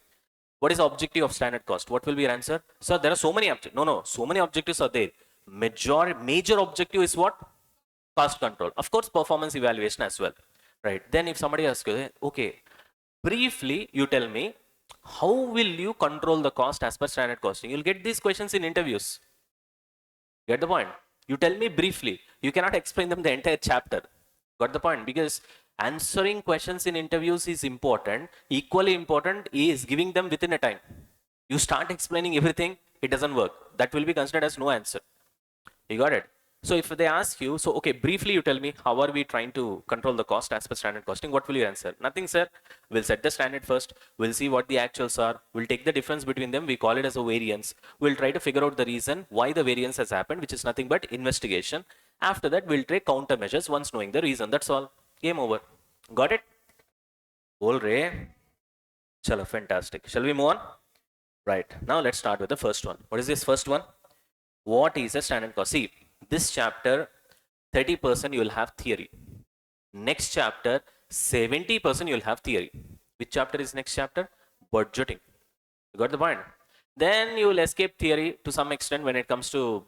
what is the objective of standard cost? What will be your answer? Sir, there are so many objectives. No, so many objectives are there. Major objective is what? Cost control. Of course, performance evaluation as well. Right. Then if somebody asks you, okay, briefly, you tell me, how will you control the cost as per standard costing? You'll get these questions in interviews. Get the point? You tell me briefly. You cannot explain them the entire chapter. Got the point? Because answering questions in interviews is important. Equally important is giving them within a time. You start explaining everything, it doesn't work. That will be considered as no answer. You got it? So if they ask you, so okay, briefly you tell me, how are we trying to control the cost as per standard costing? What will you answer? Nothing, sir. We'll set the standard first. We'll see what the actuals are. We'll take the difference between them. We call it as a variance. We'll try to figure out the reason why the variance has happened, which is nothing but investigation. After that, we'll take countermeasures once knowing the reason. That's all. Game over. Got it? Bol re. Chalo, fantastic. Shall we move on? Right. Now let's start with the first one. What is this first one? What is a standard cost? See, this chapter, 30% you will have theory. Next chapter, 70% you will have theory. Which chapter is next chapter? Budgeting. You got the point? Then you will escape theory to some extent when it comes to,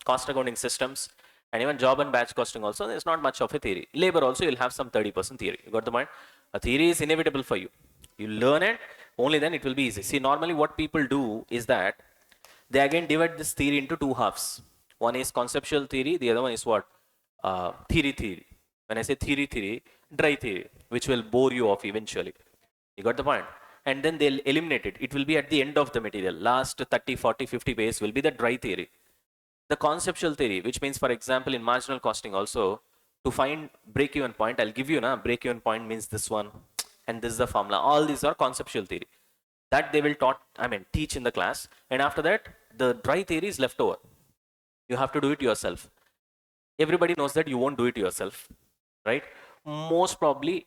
cost accounting systems, and even job and batch costing also. There's not much of a theory. Labor also, you'll have some 30% theory. You got the point? A theory is inevitable for you. You learn it, only then it will be easy. See, normally what people do is that they again divide this theory into two halves. One is conceptual theory, the other one is what? Theory. When I say theory, dry theory, which will bore you off eventually. You got the point? And then they'll eliminate it. It will be at the end of the material. Last 30, 40, 50 pages will be the dry theory. The conceptual theory, which means, for example, in marginal costing also, to find break-even point, I'll give you break-even point means this one, and this is the formula. All these are conceptual theory. That they will teach in the class. And after that, the dry theory is left over. You have to do it yourself. Everybody knows that you won't do it yourself, right? Most probably,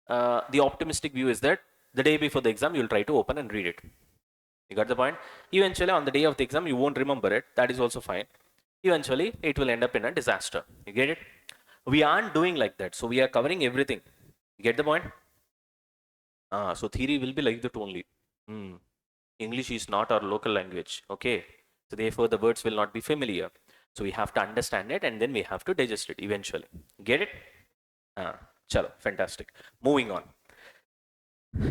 the optimistic view is that the day before the exam, you'll try to open and read it. You got the point? Eventually, on the day of the exam, you won't remember it. That is also fine. Eventually, it will end up in a disaster. You get it? We aren't doing like that. So we are covering everything. You get the point? So theory will be like that only. English is not our local language. Okay. So therefore, the words will not be familiar. So we have to understand it and then we have to digest it eventually. Get it? Chalo, fantastic. Moving on.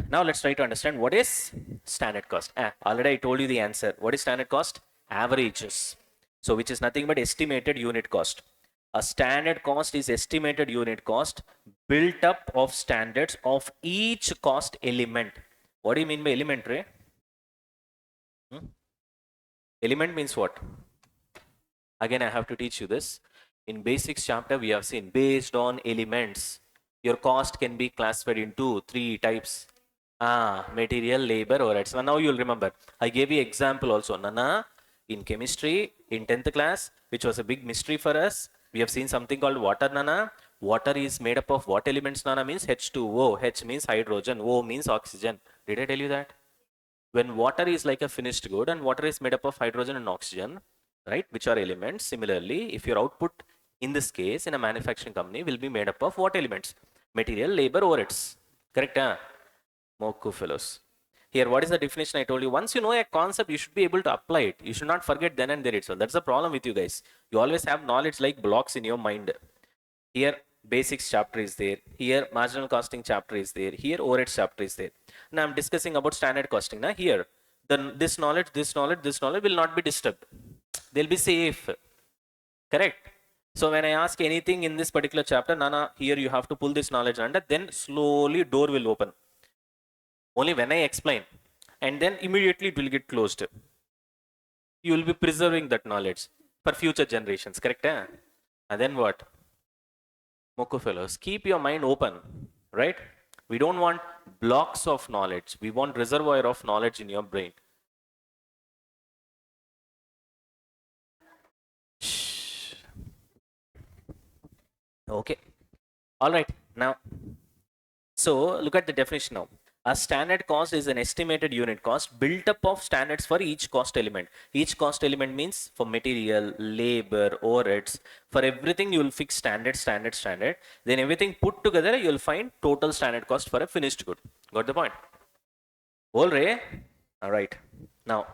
Now let's try to understand what is standard cost. Already I told you the answer. What is standard cost? Averages. So which is nothing but estimated unit cost. A standard cost is estimated unit cost built up of standards of each cost element. What do you mean by element, Ray? Element means what? Again, I have to teach you this. In basics chapter, we have seen based on elements, your cost can be classified into 3 types. Material, labor, overheads. Now you'll remember. I gave you example also. Nana, in chemistry, in 10th class, which was a big mystery for us, we have seen something called water, Nana. Water is made up of what elements, Nana? Means H2O. H means hydrogen. O means oxygen. Did I tell you that? When water is like a finished good and water is made up of hydrogen and oxygen, right, which are elements, similarly, if your output in this case in a manufacturing company will be made up of what elements? Material, labor, overheads. Correct? Moku fellows. Here, what is the definition I told you? Once you know a concept, you should be able to apply it. You should not forget then and there itself. That's the problem with you guys. You always have knowledge like blocks in your mind. Here, basics chapter is there. Here, marginal costing chapter is there. Here, overheads chapter is there. Now, I'm discussing about standard costing. Now, here, this knowledge will not be disturbed. They'll be safe. Correct? So, when I ask anything in this particular chapter, Nana, here you have to pull this knowledge under, then slowly door will open. Only when I explain. And then immediately it will get closed. You will be preserving that knowledge for future generations. Correct? And then what? Moko fellows, keep your mind open, right? We don't want blocks of knowledge. We want reservoir of knowledge in your brain. Shh. Okay. All right. Now, so look at the definition now. A standard cost is an estimated unit cost built up of standards for each cost element. Each cost element means for material, labor, overheads. For everything, you will fix standard. Then everything put together, you will find total standard cost for a finished good. Got the point? All right. All right. Now,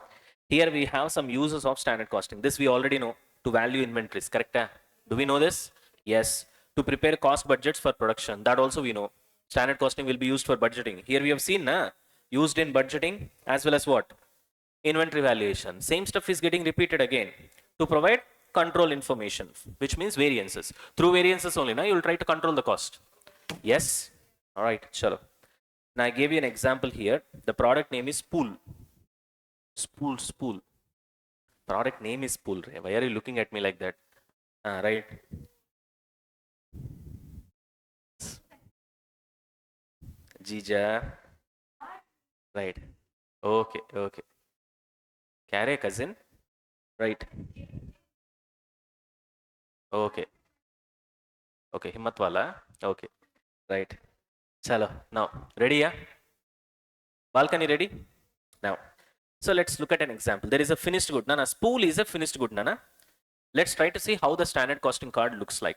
here we have some uses of standard costing. This we already know. To value inventories. Correct? Do we know this? Yes. To prepare cost budgets for production. That also we know. Standard costing will be used for budgeting. Here we have seen used in budgeting as well as what? Inventory valuation. Same stuff is getting repeated again to provide control information, which means variances. Through variances only, you will try to control the cost. Yes? All right, chalo. Now I gave you an example here. The product name is spool. Spool. Product name is spool. Why are you looking at me like that? Right. Jija. Right. Okay. Care cousin. Right. Okay. Himmat wala. Okay. Right. Chalo. Now, ready? Yeah. Balcony ready? Now. So let's look at an example. There is a finished good. Nana. Spool is a finished good. Nana. Let's try to see how the standard costing card looks like.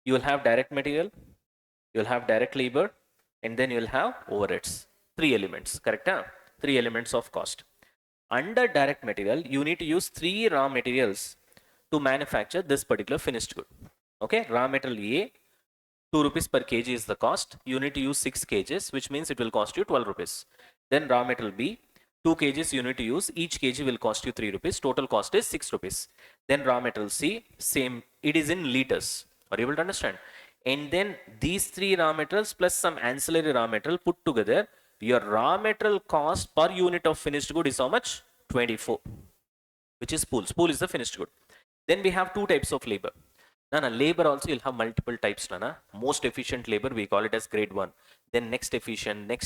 You will have direct material. You will have direct labor. And then you will have overheads. 3 elements. Correct? 3 elements of cost. Under direct material, you need to use 3 raw materials to manufacture this particular finished good. Okay, raw material A, 2 rupees per kg is the cost. You need to use 6 kgs, which means it will cost you 12 rupees. Then raw material B, 2 kgs you need to use. Each kg will cost you 3 rupees. Total cost is 6 rupees. Then raw material C, same. It is in liters. Are you able to understand? And then these 3 raw materials plus some ancillary raw material put together, your raw material cost per unit of finished good is how much? 24, which is spool. Spool is the finished good. Then we have 2 types of labor. Nana, labor also you'll have multiple types. Nana, most efficient labor we call it as grade 1. Then next efficient, like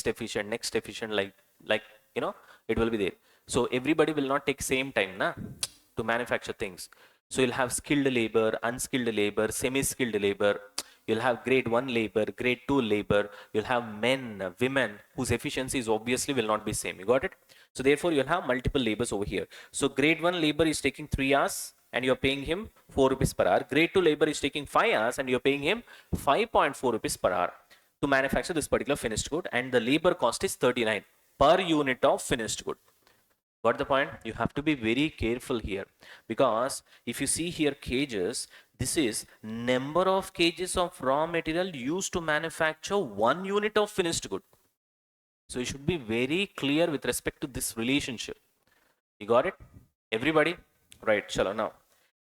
it will be there. So everybody will not take same time to manufacture things. So you'll have skilled labor, unskilled labor, semi-skilled labor. You'll have grade 1 labor, grade 2 labor. You'll have men, women whose efficiencies obviously will not be same. You got it? So therefore you'll have multiple labors over here. So grade 1 labor is taking 3 hours and you're paying him 4 rupees per hour. Grade 2 labor is taking 5 hours and you're paying him 5.4 rupees per hour to manufacture this particular finished good, and the labor cost is 39 per unit of finished good. Got the point? You have to be very careful here, because if you see here kgs, this is number of kgs of raw material used to manufacture 1 unit of finished good. So you should be very clear with respect to this relationship. You got it? Everybody? Right, chalo now.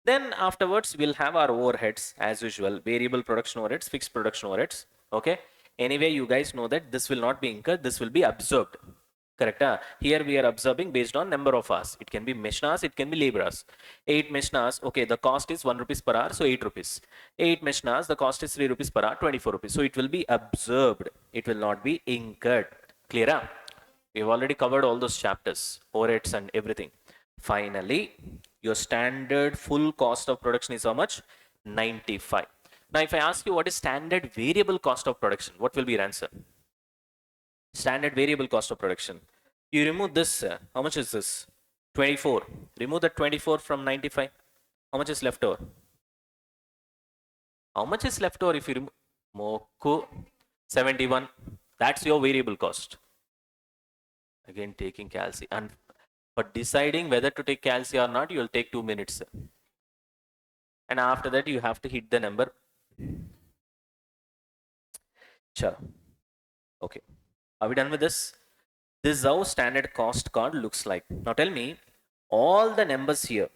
Then afterwards, we'll have our overheads as usual, variable production overheads, fixed production overheads. Okay. Anyway, you guys know that this will not be incurred, this will be absorbed. Correct. Here we are observing based on number of hours. It can be machine hours, it can be labor hours. 8 machine hours, okay, the cost is 1 rupees per hour, so 8 rupees. 8 machine hours, the cost is 3 rupees per hour, 24 rupees. So it will be absorbed, it will not be incurred. Clear? We've already covered all those chapters, overheads and everything. Finally, your standard full cost of production is how much? 95. Now, if I ask you what is standard variable cost of production, what will be your answer? Standard variable cost of production. You remove this, how much is this? 24. Remove the 24 from 95. How much is left over? How much is left over if you remove Moku 71? That's your variable cost. Again, taking calci. And for deciding whether to take calci or not, you'll take 2 minutes. And after that, you have to hit the number. Sure. Okay. Are we done with this? This is how standard cost card looks like. Now tell me, all the numbers here,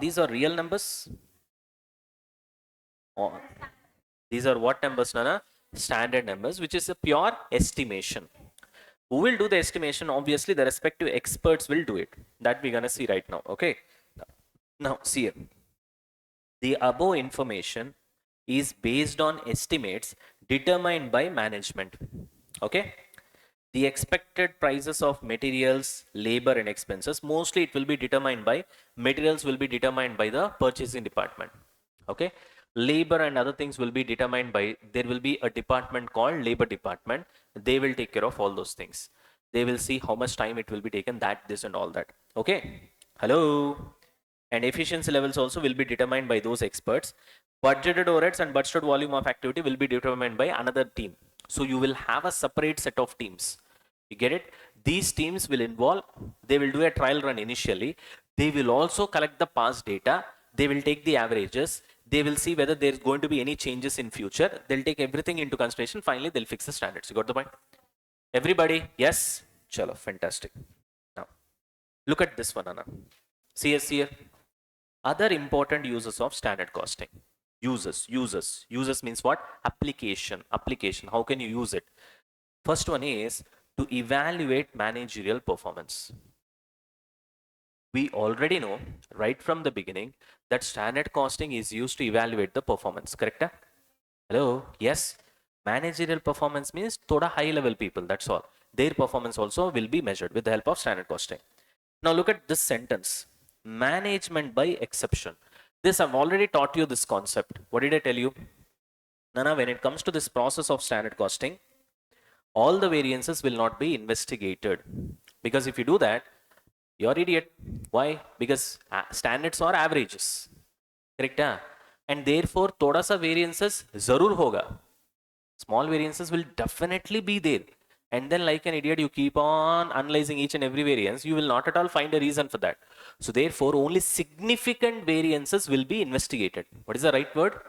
these are real numbers? Or these are what numbers, Nana? Standard numbers, which is a pure estimation. Who will do the estimation? Obviously, the respective experts will do it. That we're gonna see right now. Okay. Now see here. The above information is based on estimates determined by management. Okay. The expected prices of materials, labor and expenses, mostly it will be determined by, materials will be determined by the purchasing department. Okay. Labor and other things will be determined by, there will be a department called labor department. They will take care of all those things. They will see how much time it will be taken, that, this and all that. Okay. Hello. And efficiency levels also will be determined by those experts. Budgeted overheads and budgeted volume of activity will be determined by another team. So you will have a separate set of teams. You get it? These teams will involve, they will do a trial run initially. They will also collect the past data. They will take the averages. They will see whether there's going to be any changes in future. They'll take everything into consideration. Finally, they'll fix the standards. You got the point? Everybody? Yes? Chalo, fantastic. Now, look at this one, Anna. See here. Other important uses of standard costing. Uses means what? Application. How can you use it? First one is to evaluate managerial performance. We already know right from the beginning that standard costing is used to evaluate the performance, correct? Hello? Yes. Managerial performance means thoda high level people, that's all. Their performance also will be measured with the help of standard costing. Now look at this sentence. Management by exception. This I've already taught you this concept. What did I tell you? Nana, when it comes to this process of standard costing, all the variances will not be investigated. Because if you do that, you're idiot. Why? Because standards are averages. Correct? And therefore, thoda sa variances zarur hoga. Small variances will definitely be there. And then like an idiot, you keep on analyzing each and every variance. You will not at all find a reason for that. So therefore, only significant variances will be investigated. What is the right word?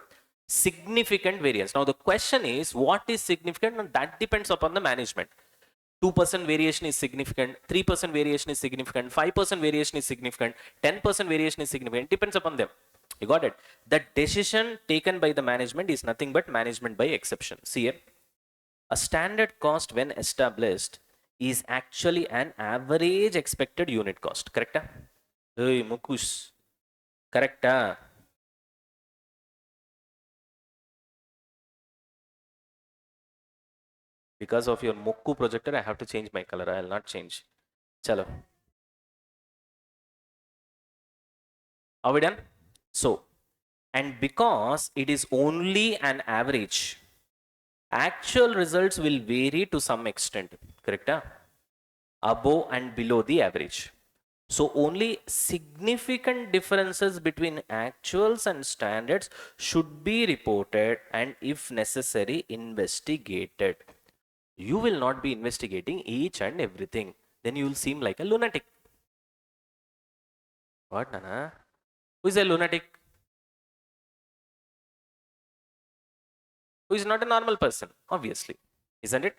Significant variance. Now the question is, what is significant? And that depends upon the management. 2% variation is significant, 3% variation is significant, 5% variation is significant, 10% variation is significant. It depends upon them. You got it? The decision taken by the management is nothing but management by exception. See here. A standard cost when established is actually an average expected unit cost. Correct? Hey, Mukush. Correct? Because of your Mokku projector, I have to change my color. I will not change. Chalo. Are we done? So, and because it is only an average, actual results will vary to some extent. Correct? Above and below the average. So only significant differences between actuals and standards should be reported and if necessary investigated. You will not be investigating each and everything. Then you will seem like a lunatic. What, Nana? Who is a lunatic? Who is not a normal person, obviously. Isn't it?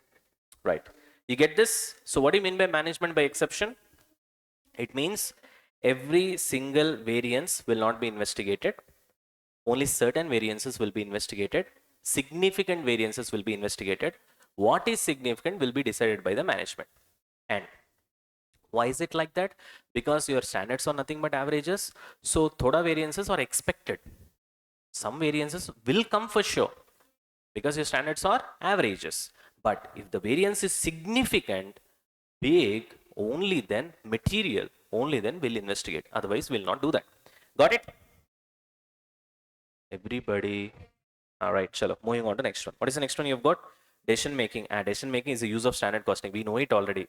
Right. You get this? So what do you mean by management by exception? It means every single variance will not be investigated. Only certain variances will be investigated. Significant variances will be investigated. What is significant will be decided by the management. And why is it like that? Because your standards are nothing but averages. So thoda variances are expected. Some variances will come for sure because your standards are averages. But if the variance is significant, big, only then material, only then we'll investigate. Otherwise, we'll not do that. Got it? Everybody. All right, chalo. Moving on to next one. What is the next one you've got? Decision making. Decision making is the use of standard costing. We know it already.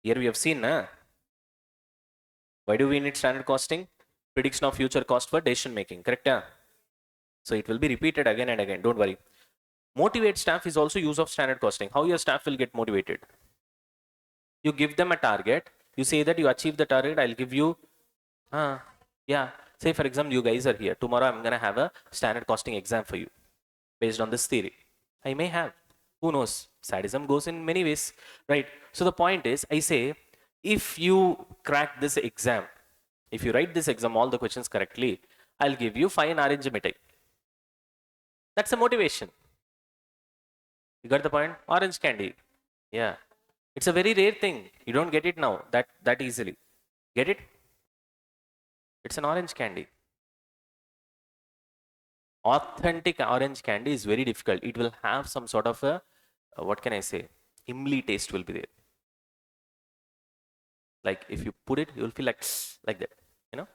Here we have seen, why do we need standard costing? Prediction of future cost for decision making. Correct? So it will be repeated again and again. Don't worry. Motivate staff is also use of standard costing. How your staff will get motivated? You give them a target. You say that you achieve the target. I'll give you, yeah. Say for example, you guys are here. Tomorrow I'm gonna have a standard costing exam for you, based on this theory. I may have. Who knows? Sadism goes in many ways, right? So the point is, I say, if you crack this exam, if you write this exam all the questions correctly, I'll give you 5 orange mithai. That's a motivation. You got the point? Orange candy. Yeah. It's a very rare thing. You don't get it now that easily. Get it? It's an orange candy. Authentic orange candy is very difficult. It will have some sort of a, what can I say? Imli taste will be there. Like if you put it, you'll feel like that, you know?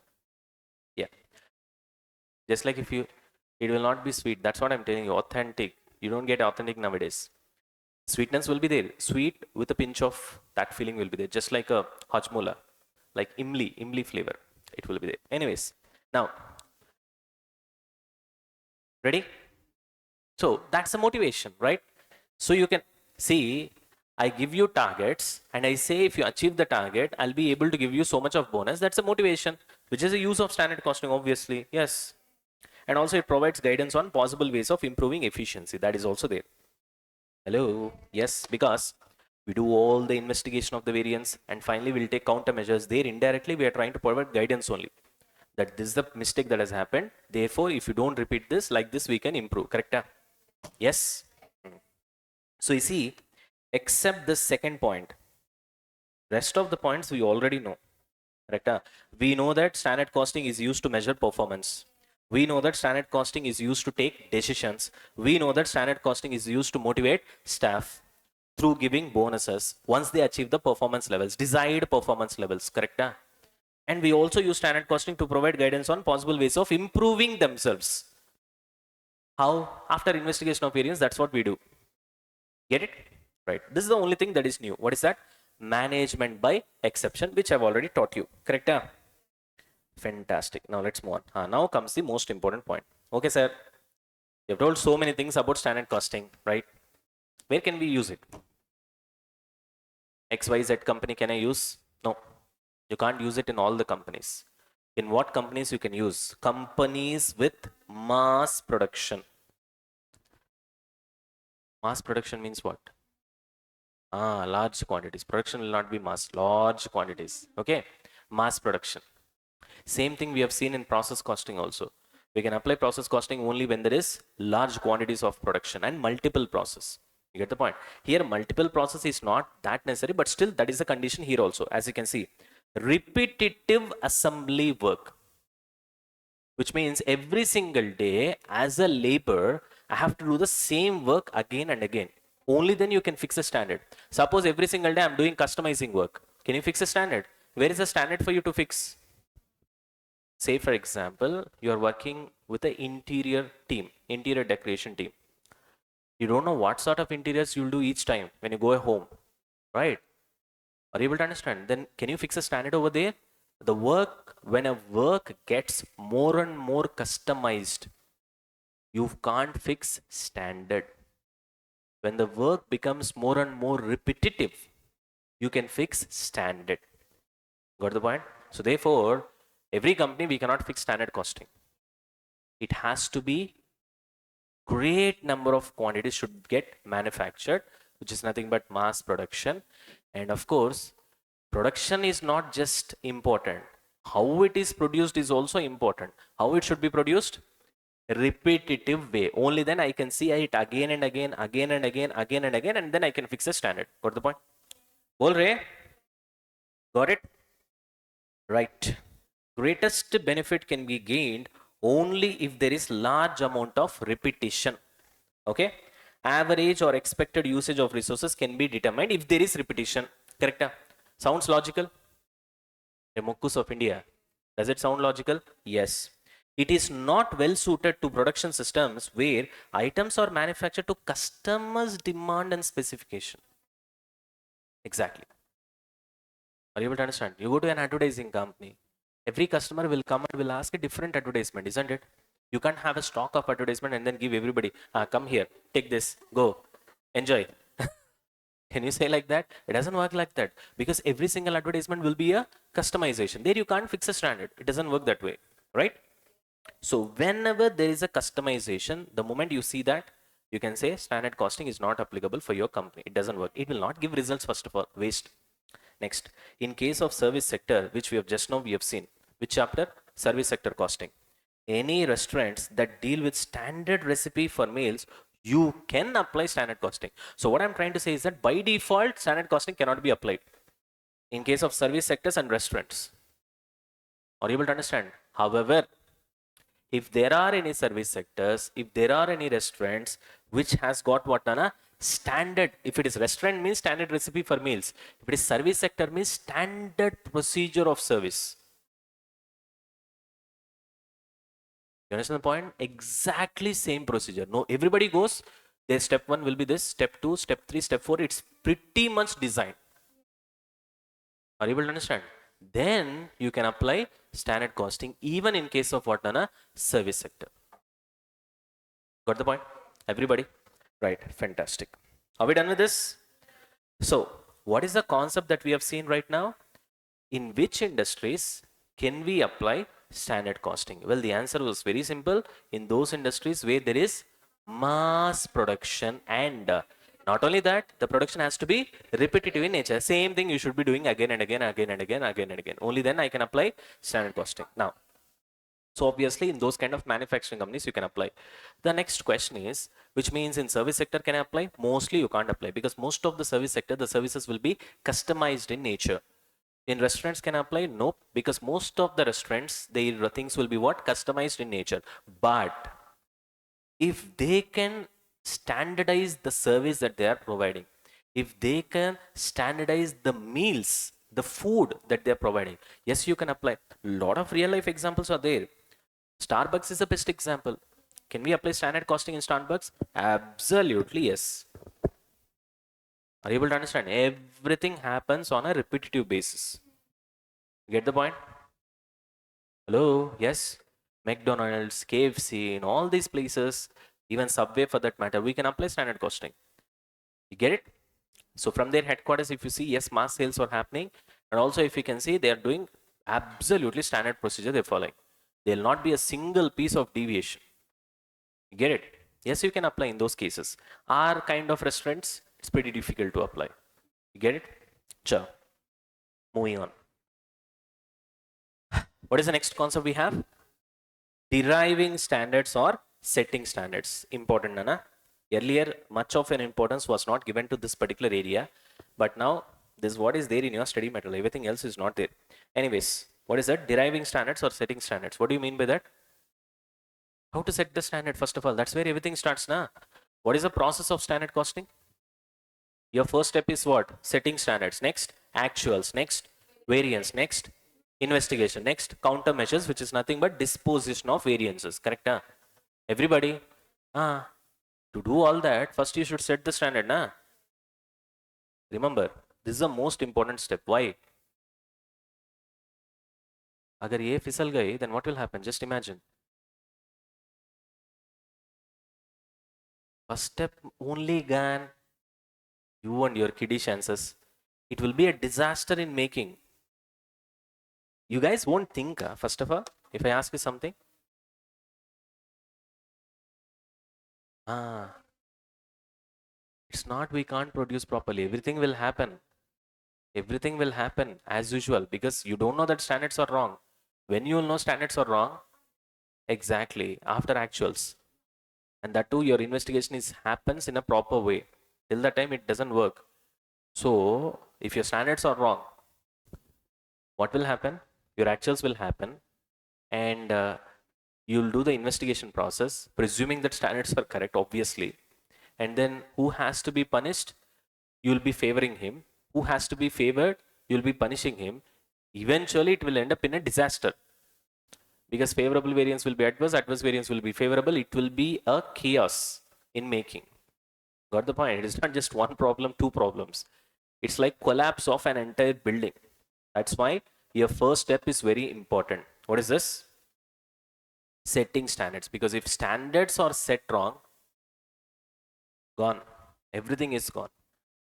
Yeah. Just like if you, it will not be sweet. That's what I'm telling you. Authentic. You don't get authentic nowadays. Sweetness will be there. Sweet with a pinch of that feeling will be there. Just like a hajmola, like imli flavor. It will be there. Anyways, now, ready? So that's the motivation, right? So you can see, I give you targets and I say if you achieve the target, I'll be able to give you so much of bonus. That's a motivation, which is a use of standard costing, obviously. Yes. And also it provides guidance on possible ways of improving efficiency. That is also there. Hello? Yes, because we do all the investigation of the variance and finally we'll take countermeasures. There indirectly we are trying to provide guidance only. That this is the mistake that has happened. Therefore, if you don't repeat this, like this, we can improve. Correct? Yes? So you see, except the second point, rest of the points we already know. Correct? We know that standard costing is used to measure performance. We know that standard costing is used to take decisions. We know that standard costing is used to motivate staff through giving bonuses once they achieve the performance levels, desired performance levels. Correct? And we also use standard costing to provide guidance on possible ways of improving themselves. How? After investigation of variance, that's what we do. Get it? Right. This is the only thing that is new. What is that? Management by exception, which I've already taught you. Correct? Fantastic. Now let's move on. Now comes the most important point. Okay, sir. You've told so many things about standard costing, right? Where can we use it? XYZ company can I use? No. You can't use it in all the companies. In what companies you can use? Companies with mass production. Mass production means what? Large quantities. Production will not be mass. Large quantities. Okay. Mass production. Same thing we have seen in process costing also. We can apply process costing only when there is large quantities of production and multiple process. You get the point? Here multiple process is not that necessary, but still that is the condition here also. As you can see, repetitive assembly work, which means every single day as a labor, I have to do the same work again and again. Only then you can fix a standard. Suppose every single day I'm doing customizing work. Can you fix a standard? Where is the standard for you to fix? Say for example, you are working with an interior team, interior decoration team. You don't know what sort of interiors you'll do each time when you go home, right? Are you able to understand? Then can you fix a standard over there? The work, when a work gets more and more customized, you can't fix standard. When the work becomes more and more repetitive, you can fix standard. Got the point? So therefore, every company we cannot fix standard costing. It has to be great number of quantities should get manufactured, which is nothing but mass production. And of course, Production is not just important. How it is produced is also important. How it should be produced? Repetitive way. Only then I can see it again and again, again and again, again and again, and then I can fix a standard. Got the point? Bol rahe? Got it? Right. Greatest benefit can be gained only if there is large amount of repetition. Okay? Average or expected usage of resources can be determined if there is repetition. Correct? Sounds logical? The Mukkus of India. Does it sound logical? Yes. It is not well suited to production systems where items are manufactured to customers' demand and specification. Exactly. Are you able to understand? You go to an advertising company, every customer will come and will ask a different advertisement, isn't it? You can't have a stock of advertisement and then give everybody, come here, take this, go, enjoy. Can you say like that? It doesn't work like that, because every single advertisement will be a customization. There you can't fix a standard. It doesn't work that way, right? So whenever there is a customization, the moment you see that, you can say standard costing is not applicable for your company. It doesn't work. It will not give results, first of all. Waste. Next, in case of service sector, which we have just now we have seen, which chapter? Service sector costing. Any restaurants that deal with standard recipe for meals, you can apply standard costing. So what I'm trying to say is that by default, standard costing cannot be applied in case of service sectors and restaurants. Are you able to understand? However, if there are any service sectors, if there are any restaurants which has got what Nana standard, if it is restaurant means standard recipe for meals, if it is service sector means standard procedure of service. You understand the point? Exactly same procedure. No, everybody goes, their step 1 will be this, step 2, step 3, step 4. It's pretty much designed. Are you able to understand? Then you can apply standard costing even in case of what Nana service sector. Got the point? Everybody? Right, fantastic. Are we done with this? So, what is the concept that we have seen right now? In which industries can we apply standard costing? Well, the answer was very simple. In those industries where there is mass production, and not only that, the production has to be repetitive in nature. Same thing you should be doing again and again, again and again, again and again. Only then I can apply standard costing. Now, so obviously in those kind of manufacturing companies you can apply. The next question is, which means in service sector can I apply? Mostly you can't apply, because most of the service sector, the services will be customized in nature. In restaurants can I apply? Nope, because most of the restaurants, their things will be what? Customized in nature. But if they can standardize the service that they are providing, if they can standardize the meals, the food that they are providing, yes, you can apply. A lot of real life examples are there. Starbucks is the best example. Can we apply standard costing in Starbucks? Absolutely yes. Are you able to understand? Everything happens on a repetitive basis. Get the point? Hello? Yes? McDonald's, KFC, in all these places, even Subway for that matter, we can apply standard costing. You get it? So from their headquarters, if you see, yes, mass sales are happening. And also if you can see, they are doing absolutely standard procedure they're following. There will not be a single piece of deviation. You get it? Yes, you can apply in those cases. Our kind of restaurants, it's pretty difficult to apply. You get it? Sure. Moving on. What is the next concept we have? Deriving standards or setting standards. Important, Nana. Earlier, much of an importance was not given to this particular area, but now this is what is there in your study material. Everything else is not there. Anyways, what is that? Deriving standards or setting standards. What do you mean by that? How to set the standard, first of all? That's where everything starts now. What is the process of standard costing? Your first step is what? Setting standards. Next, actuals. Next, variance. Next, investigation. Next, countermeasures, which is nothing but disposition of variances. Correct? Huh? Everybody? To do all that, first you should set the standard. Nah? Remember, this is the most important step. Why? अगर ये फिसल गई, then what will happen? Just imagine. First step only gone. You and your kiddie chances. It will be a disaster in making. You guys won't think, first of all, if I ask you something. It's not we can't produce properly. Everything will happen. Everything will happen as usual because you don't know that standards are wrong. When you will know standards are wrong, exactly after actuals, and that too your investigation is happens in a proper way. Till the time it doesn't work. So if your standards are wrong, what will happen? Your actuals will happen, and you'll do the investigation process, presuming that standards are correct, obviously. And then who has to be punished? You'll be favoring him. Who has to be favored? You'll be punishing him. Eventually, it will end up in a disaster because favorable variance will be adverse variance will be favorable. It will be a chaos in making. Got the point? It is not just one problem, two problems. It's like collapse of an entire building. That's why your first step is very important. What is this? Setting standards. Because if standards are set wrong, gone. Everything is gone.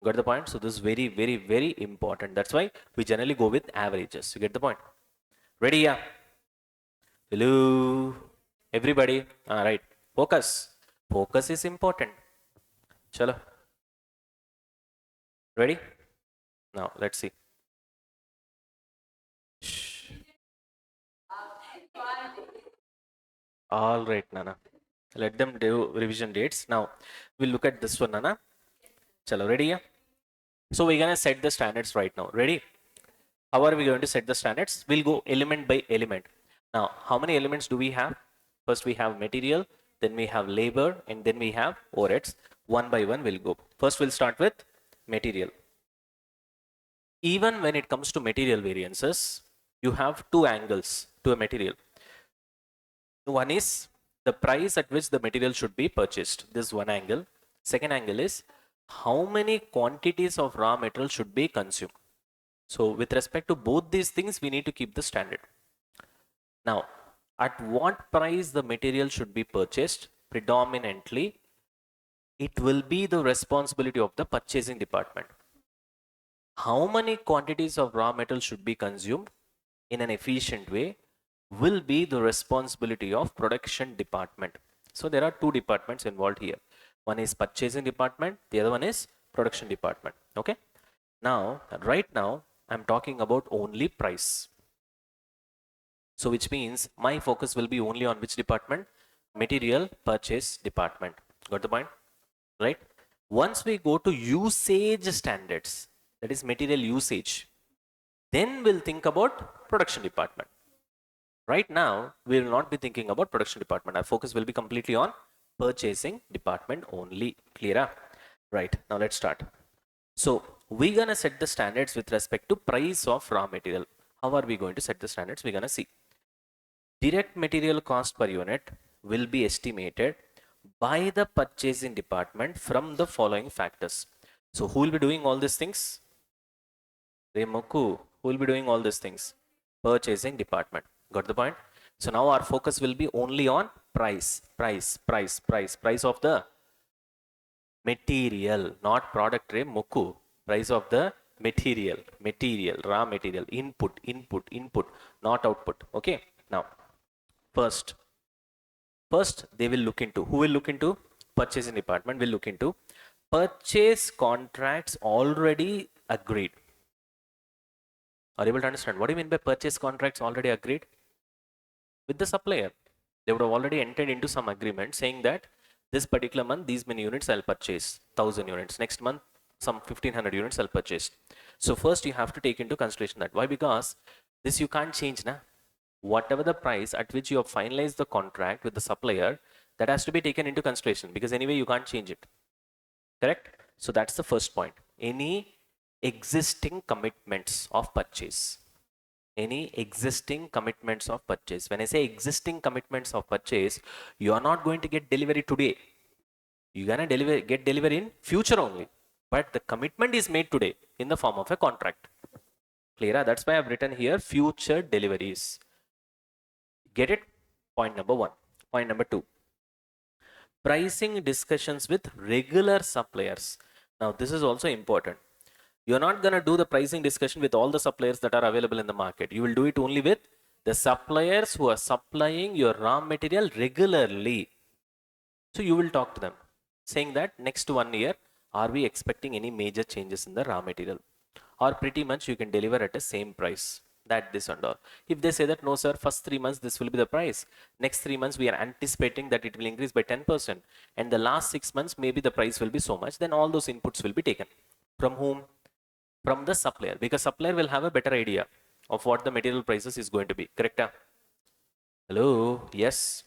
Got the point? So this is very, very, very important. That's why we generally go with averages. You get the point? Ready? Yeah. Hello. Everybody. All right. Focus. Focus is important. Chalo. Ready? Now let's see. Shh. All right, Nana. Let them do revision dates. Now we'll look at this one, Nana. Chalo. Ready? Yeah. So we're gonna set the standards right now. Ready? How are we going to set the standards? We'll go element by element. Now, how many elements do we have? First we have material, then we have labor, and then we have overheads. One by one we'll go. First we'll start with material. Even when it comes to material variances, you have two angles to a material. One is the price at which the material should be purchased. This is one angle. Second angle is how many quantities of raw material should be consumed. So with respect to both these things, we need to keep the standard. Now, at what price the material should be purchased? Predominantly, it will be the responsibility of the purchasing department. How many quantities of raw metal should be consumed in an efficient way will be the responsibility of production department. So there are two departments involved here. One is purchasing department, the other one is production department. Okay. Now, right now, I'm talking about only price. So which means my focus will be only on which department? Material purchase department. Got the point? Right? Once we go to usage standards, that is material usage, then we'll think about production department. Right now, we will not be thinking about production department. Our focus will be completely on purchasing department only. Clear? Right. Now let's start. So we're going to set the standards with respect to price of raw material. How are we going to set the standards? We're going to see. Direct material cost per unit will be estimated by the purchasing department from the following factors. So who will be doing all these things? Remoku. Who will be doing all these things? Purchasing department. Got the point? So now our focus will be only on price of the material, not product. Remoku. Price of the material, raw material, input, not output. Okay. Now, first they will look into, who will look into? Purchasing department will look into purchase contracts already agreed. Are you able to understand? What do you mean by purchase contracts already agreed? With the supplier. They would have already entered into some agreement saying that this particular month, these many units I'll purchase, 1000 units. Next month, some 1500 units I'll purchase. So first you have to take into consideration that. Why? Because this you can't change, na? Whatever the price at which you have finalized the contract with the supplier, that has to be taken into consideration because anyway you can't change it. Correct? So that's the first point. Any existing commitments of purchase. Any existing commitments of purchase. When I say existing commitments of purchase, you are not going to get delivery today. You're gonna get delivery in future only. But the commitment is made today in the form of a contract. Clear? That's why I've written here future deliveries. Get it? Point number one. Point number two. Pricing discussions with regular suppliers. Now, this is also important. You're not going to do the pricing discussion with all the suppliers that are available in the market. You will do it only with the suppliers who are supplying your raw material regularly. So you will talk to them saying that next 1 year, are we expecting any major changes in the raw material? or pretty much you can deliver at the same price. That this and all. If they say that no sir, first 3 months this will be the price, next 3 months we are anticipating that it will increase by 10%, and the last 6 months maybe the price will be so much, then all those inputs will be taken. From whom? From the supplier, because supplier will have a better idea of what the material prices is going to be. Correct? Hello? Yes.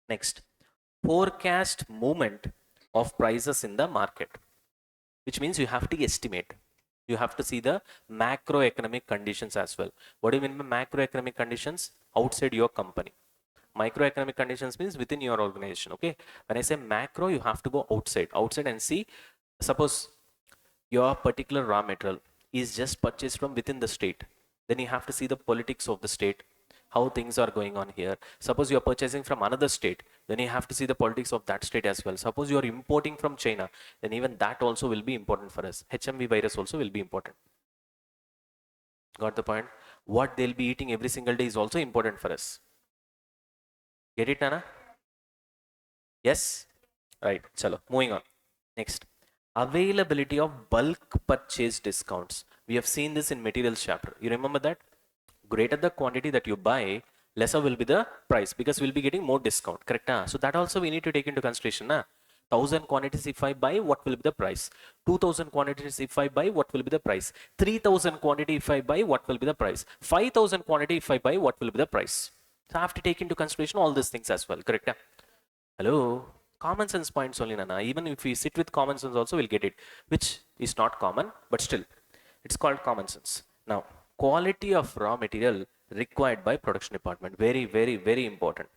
Next, forecast movement of prices in the market, which means you have to estimate. You have to see the macroeconomic conditions as well. What do you mean by macroeconomic conditions? Outside your company. Microeconomic conditions means within your organization. Okay. When I say macro, you have to go outside and see. Suppose your particular raw material is just purchased from within the state, then you have to see the politics of the state, how things are going on here. Suppose you are purchasing from another state, then you have to see the politics of that state as well. Suppose you are importing from China, then even that also will be important for us. HMV virus also will be important. Got the point? What they'll be eating every single day is also important for us. Get it, Nana? Yes? Right. Chalo, moving on. Next, availability of bulk purchase discounts. We have seen this in materials chapter. You remember that? Greater the quantity that you buy, lesser will be the price, because we'll be getting more discount. Correct? So that also we need to take into consideration. 1,000 quantities if I buy, what will be the price? 2,000 quantities if I buy, what will be the price? 3,000 quantity if I buy, what will be the price? 5,000 quantity if I buy, what will be the price? So I have to take into consideration all these things as well. Correct? Hello? Common sense points only, Nana. Even if we sit with common sense also, we'll get it, which is not common, but still, it's called common sense. Now, quality of raw material required by production department. Very, very, very important.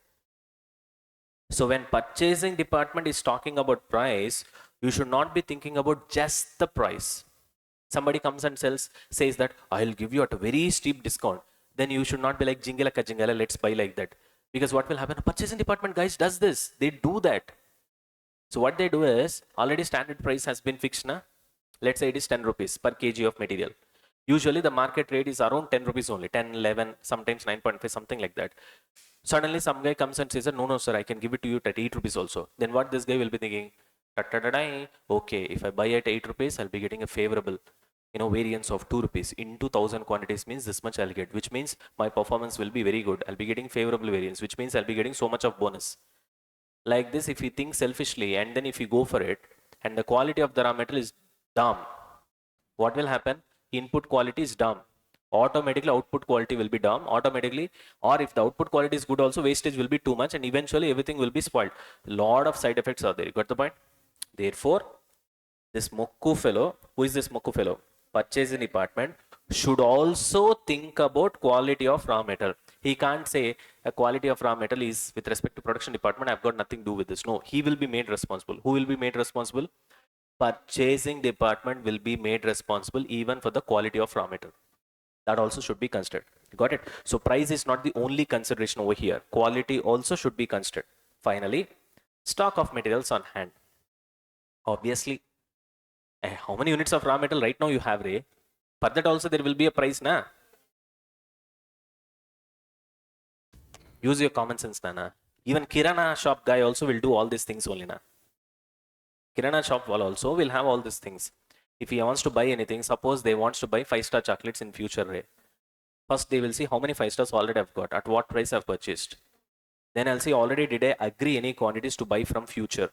So when purchasing department is talking about price, you should not be thinking about just the price. Somebody comes and says that I'll give you at a very steep discount. Then you should not be like jingala, let's buy like that. Because what will happen? Purchasing department guys does this. They do that. So what they do is, already standard price has been fixed. Let's say it is 10 rupees per kg of material. Usually the market rate is around 10 rupees only, 10, 11, sometimes 9.5, something like that. Suddenly some guy comes and says, no sir, I can give it to you at 8 rupees also. Then what this guy will be thinking? Okay, if I buy at 8 rupees, I'll be getting a favorable variance of 2 rupees. In 2,000 quantities means this much I'll get, which means my performance will be very good. I'll be getting favorable variance, which means I'll be getting so much of bonus. Like this, if you think selfishly and then if you go for it and the quality of the raw material is dumb, what will happen? Input quality is dumb. Automatically output quality will be dumb automatically, or if the output quality is good also, wastage will be too much and eventually everything will be spoiled. Lot of side effects are there. You got the point? Therefore, this Mokku fellow, who is this Mokku fellow? Purchasing department should also think about quality of raw material. He can't say a quality of raw material is with respect to production department, I've got nothing to do with this. No, he will be made responsible. Who will be made responsible? Purchasing department will be made responsible even for the quality of raw material. That also should be considered. Got it? So price is not the only consideration over here. Quality also should be considered. Finally, stock of materials on hand. Obviously, how many units of raw material right now you have, Ray? For that also there will be a price, na? Use your common sense, Nana. Even Kirana shop guy also will do all these things only, na? Kirana shop wall also will have all these things. If he wants to buy anything, suppose they wants to buy 5-star chocolates in future, Ray. First they will see how many 5 stars already I've got, at what price I've purchased. Then I'll see already did I agree any quantities to buy from future,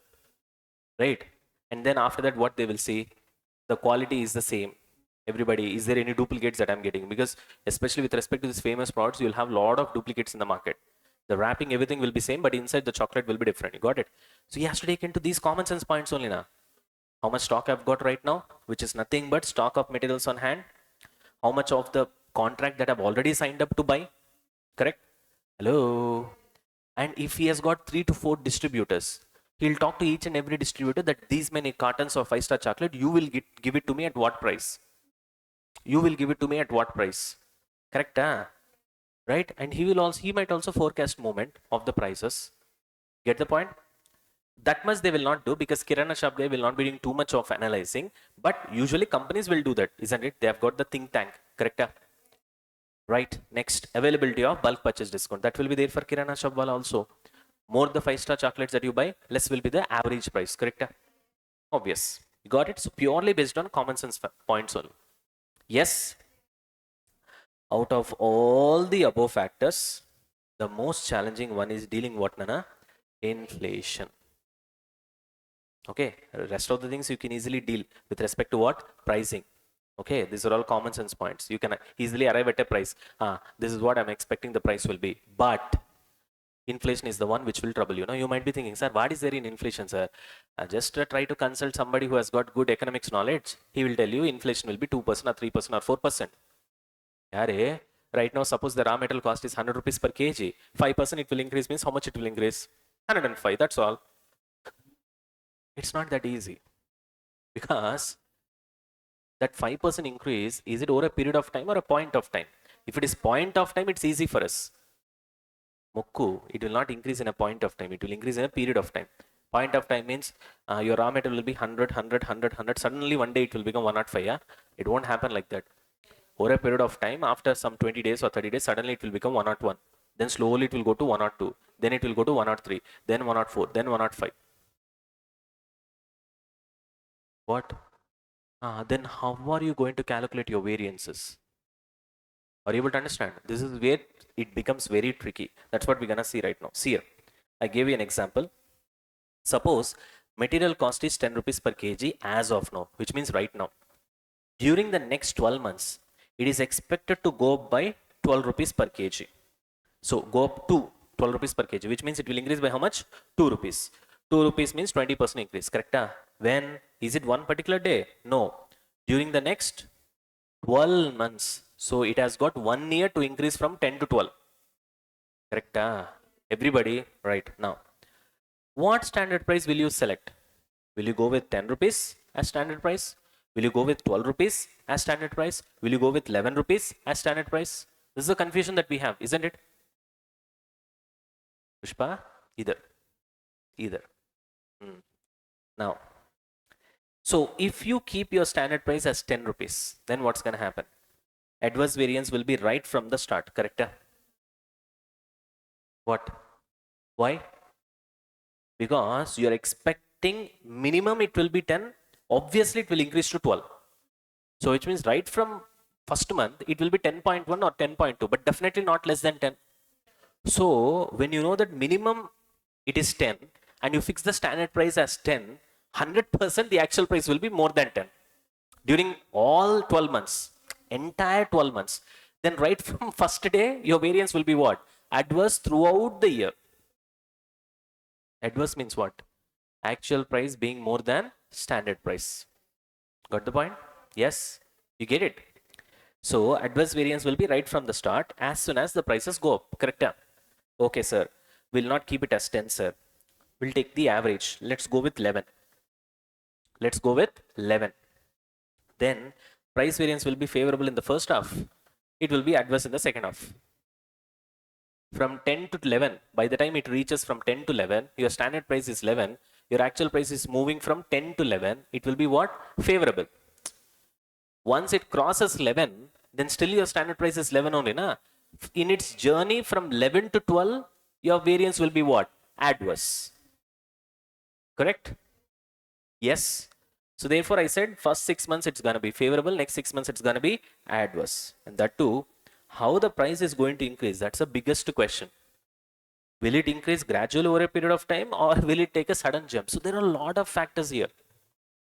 right? And then after that what they will see, the quality is the same. Everybody, is there any duplicates that I'm getting? Because especially with respect to this famous products, you'll have a lot of duplicates in the market. The wrapping, everything will be same, but inside the chocolate will be different. You got it? So he has to take into these common sense points only now. How much stock I've got right now, which is nothing but stock of materials on hand. How much of the contract that I've already signed up to buy, correct? Hello? And if he has got 3 to 4 distributors, he'll talk to each and every distributor that these many cartons of 5-star chocolate, you will give it to me at what price? You will give it to me at what price? Correct? Right? And he might also forecast movement of the prices. Get the point? That much they will not do because Kirana shop guy will not be doing too much of analyzing. But usually companies will do that, isn't it? They have got the think tank, correct? Right. Next, availability of bulk purchase discount. That will be there for Kirana shop wala also. More the 5-star chocolates that you buy, less will be the average price, correct? Obvious. You got it? So purely based on common sense points only. Yes, out of all the above factors, the most challenging one is dealing what, Nana? Inflation. Okay, rest of the things you can easily deal with respect to what? Pricing. Okay, these are all common sense points. You can easily arrive at a price. This is what I'm expecting the price will be. But inflation is the one which will trouble you. Now you might be thinking, sir, what is there in inflation, sir? Just try to consult somebody who has got good economics knowledge. He will tell you inflation will be 2% or 3% or 4%. Yare, right now, suppose the raw metal cost is 100 rupees per kg. 5% it will increase means how much it will increase? 105, that's all. It's not that easy because that 5% increase, is it over a period of time or a point of time? If it is point of time, it's easy for us. Mokku, it will not increase in a point of time. It will increase in a period of time. Point of time means your raw material will be 100, 100, 100, 100. Suddenly one day it will become 105. Yeah? It won't happen like that. Over a period of time, after some 20 days or 30 days, suddenly it will become 101. Then slowly it will go to 102. Then it will go to 103. Then 104. Then 105. What? Then how are you going to calculate your variances? Are you able to understand? This is where it becomes very tricky. That's what we're gonna see right now. See here. I gave you an example. Suppose material cost is 10 rupees per kg as of now, which means right now. During the next 12 months, it is expected to go up by 12 rupees per kg. So go up to 12 rupees per kg, which means it will increase by how much? 2 rupees. 2 rupees means 20% increase, correct? When? Is it one particular day? No. During the next 12 months. So it has got 1 year to increase from 10 to 12. Correct? Everybody, right now. What standard price will you select? Will you go with 10 rupees as standard price? Will you go with 12 rupees as standard price? Will you go with 11 rupees as standard price? This is the confusion that we have, isn't it? Pushpa? Either. Either. Now, so if you keep your standard price as 10 rupees, then what's going to happen? Adverse variance will be right from the start, correct? What? Why? Because you're expecting minimum it will be 10, obviously it will increase to 12. So which means right from first month it will be 10.1 or 10.2, but definitely not less than 10. So when you know that minimum it is 10 and you fix the standard price as 10, 100% the actual price will be more than 10 during all 12 months, entire 12 months. Then right from first day your variance will be what? Adverse throughout the year. Adverse means what? Actual price being more than standard price. Got the point? Yes, you get it. So adverse variance will be right from the start as soon as the prices go up, correct? Okay, sir. We'll not keep it as 10, sir. We'll take the average. Let's go with 11. Let's go with 11. Then price variance will be favorable in the first half. It will be adverse in the second half. From 10 to 11, by the time it reaches from 10 to 11, your standard price is 11. Your actual price is moving from 10 to 11. It will be what? Favorable. Once it crosses 11, then still your standard price is 11 only. Na? In its journey from 11 to 12, your variance will be what? Adverse. Correct? Yes. So therefore I said first 6 months it's going to be favorable, next 6 months it's going to be adverse. And that too, how the price is going to increase, that's the biggest question. Will it increase gradually over a period of time or will it take a sudden jump? So there are a lot of factors here.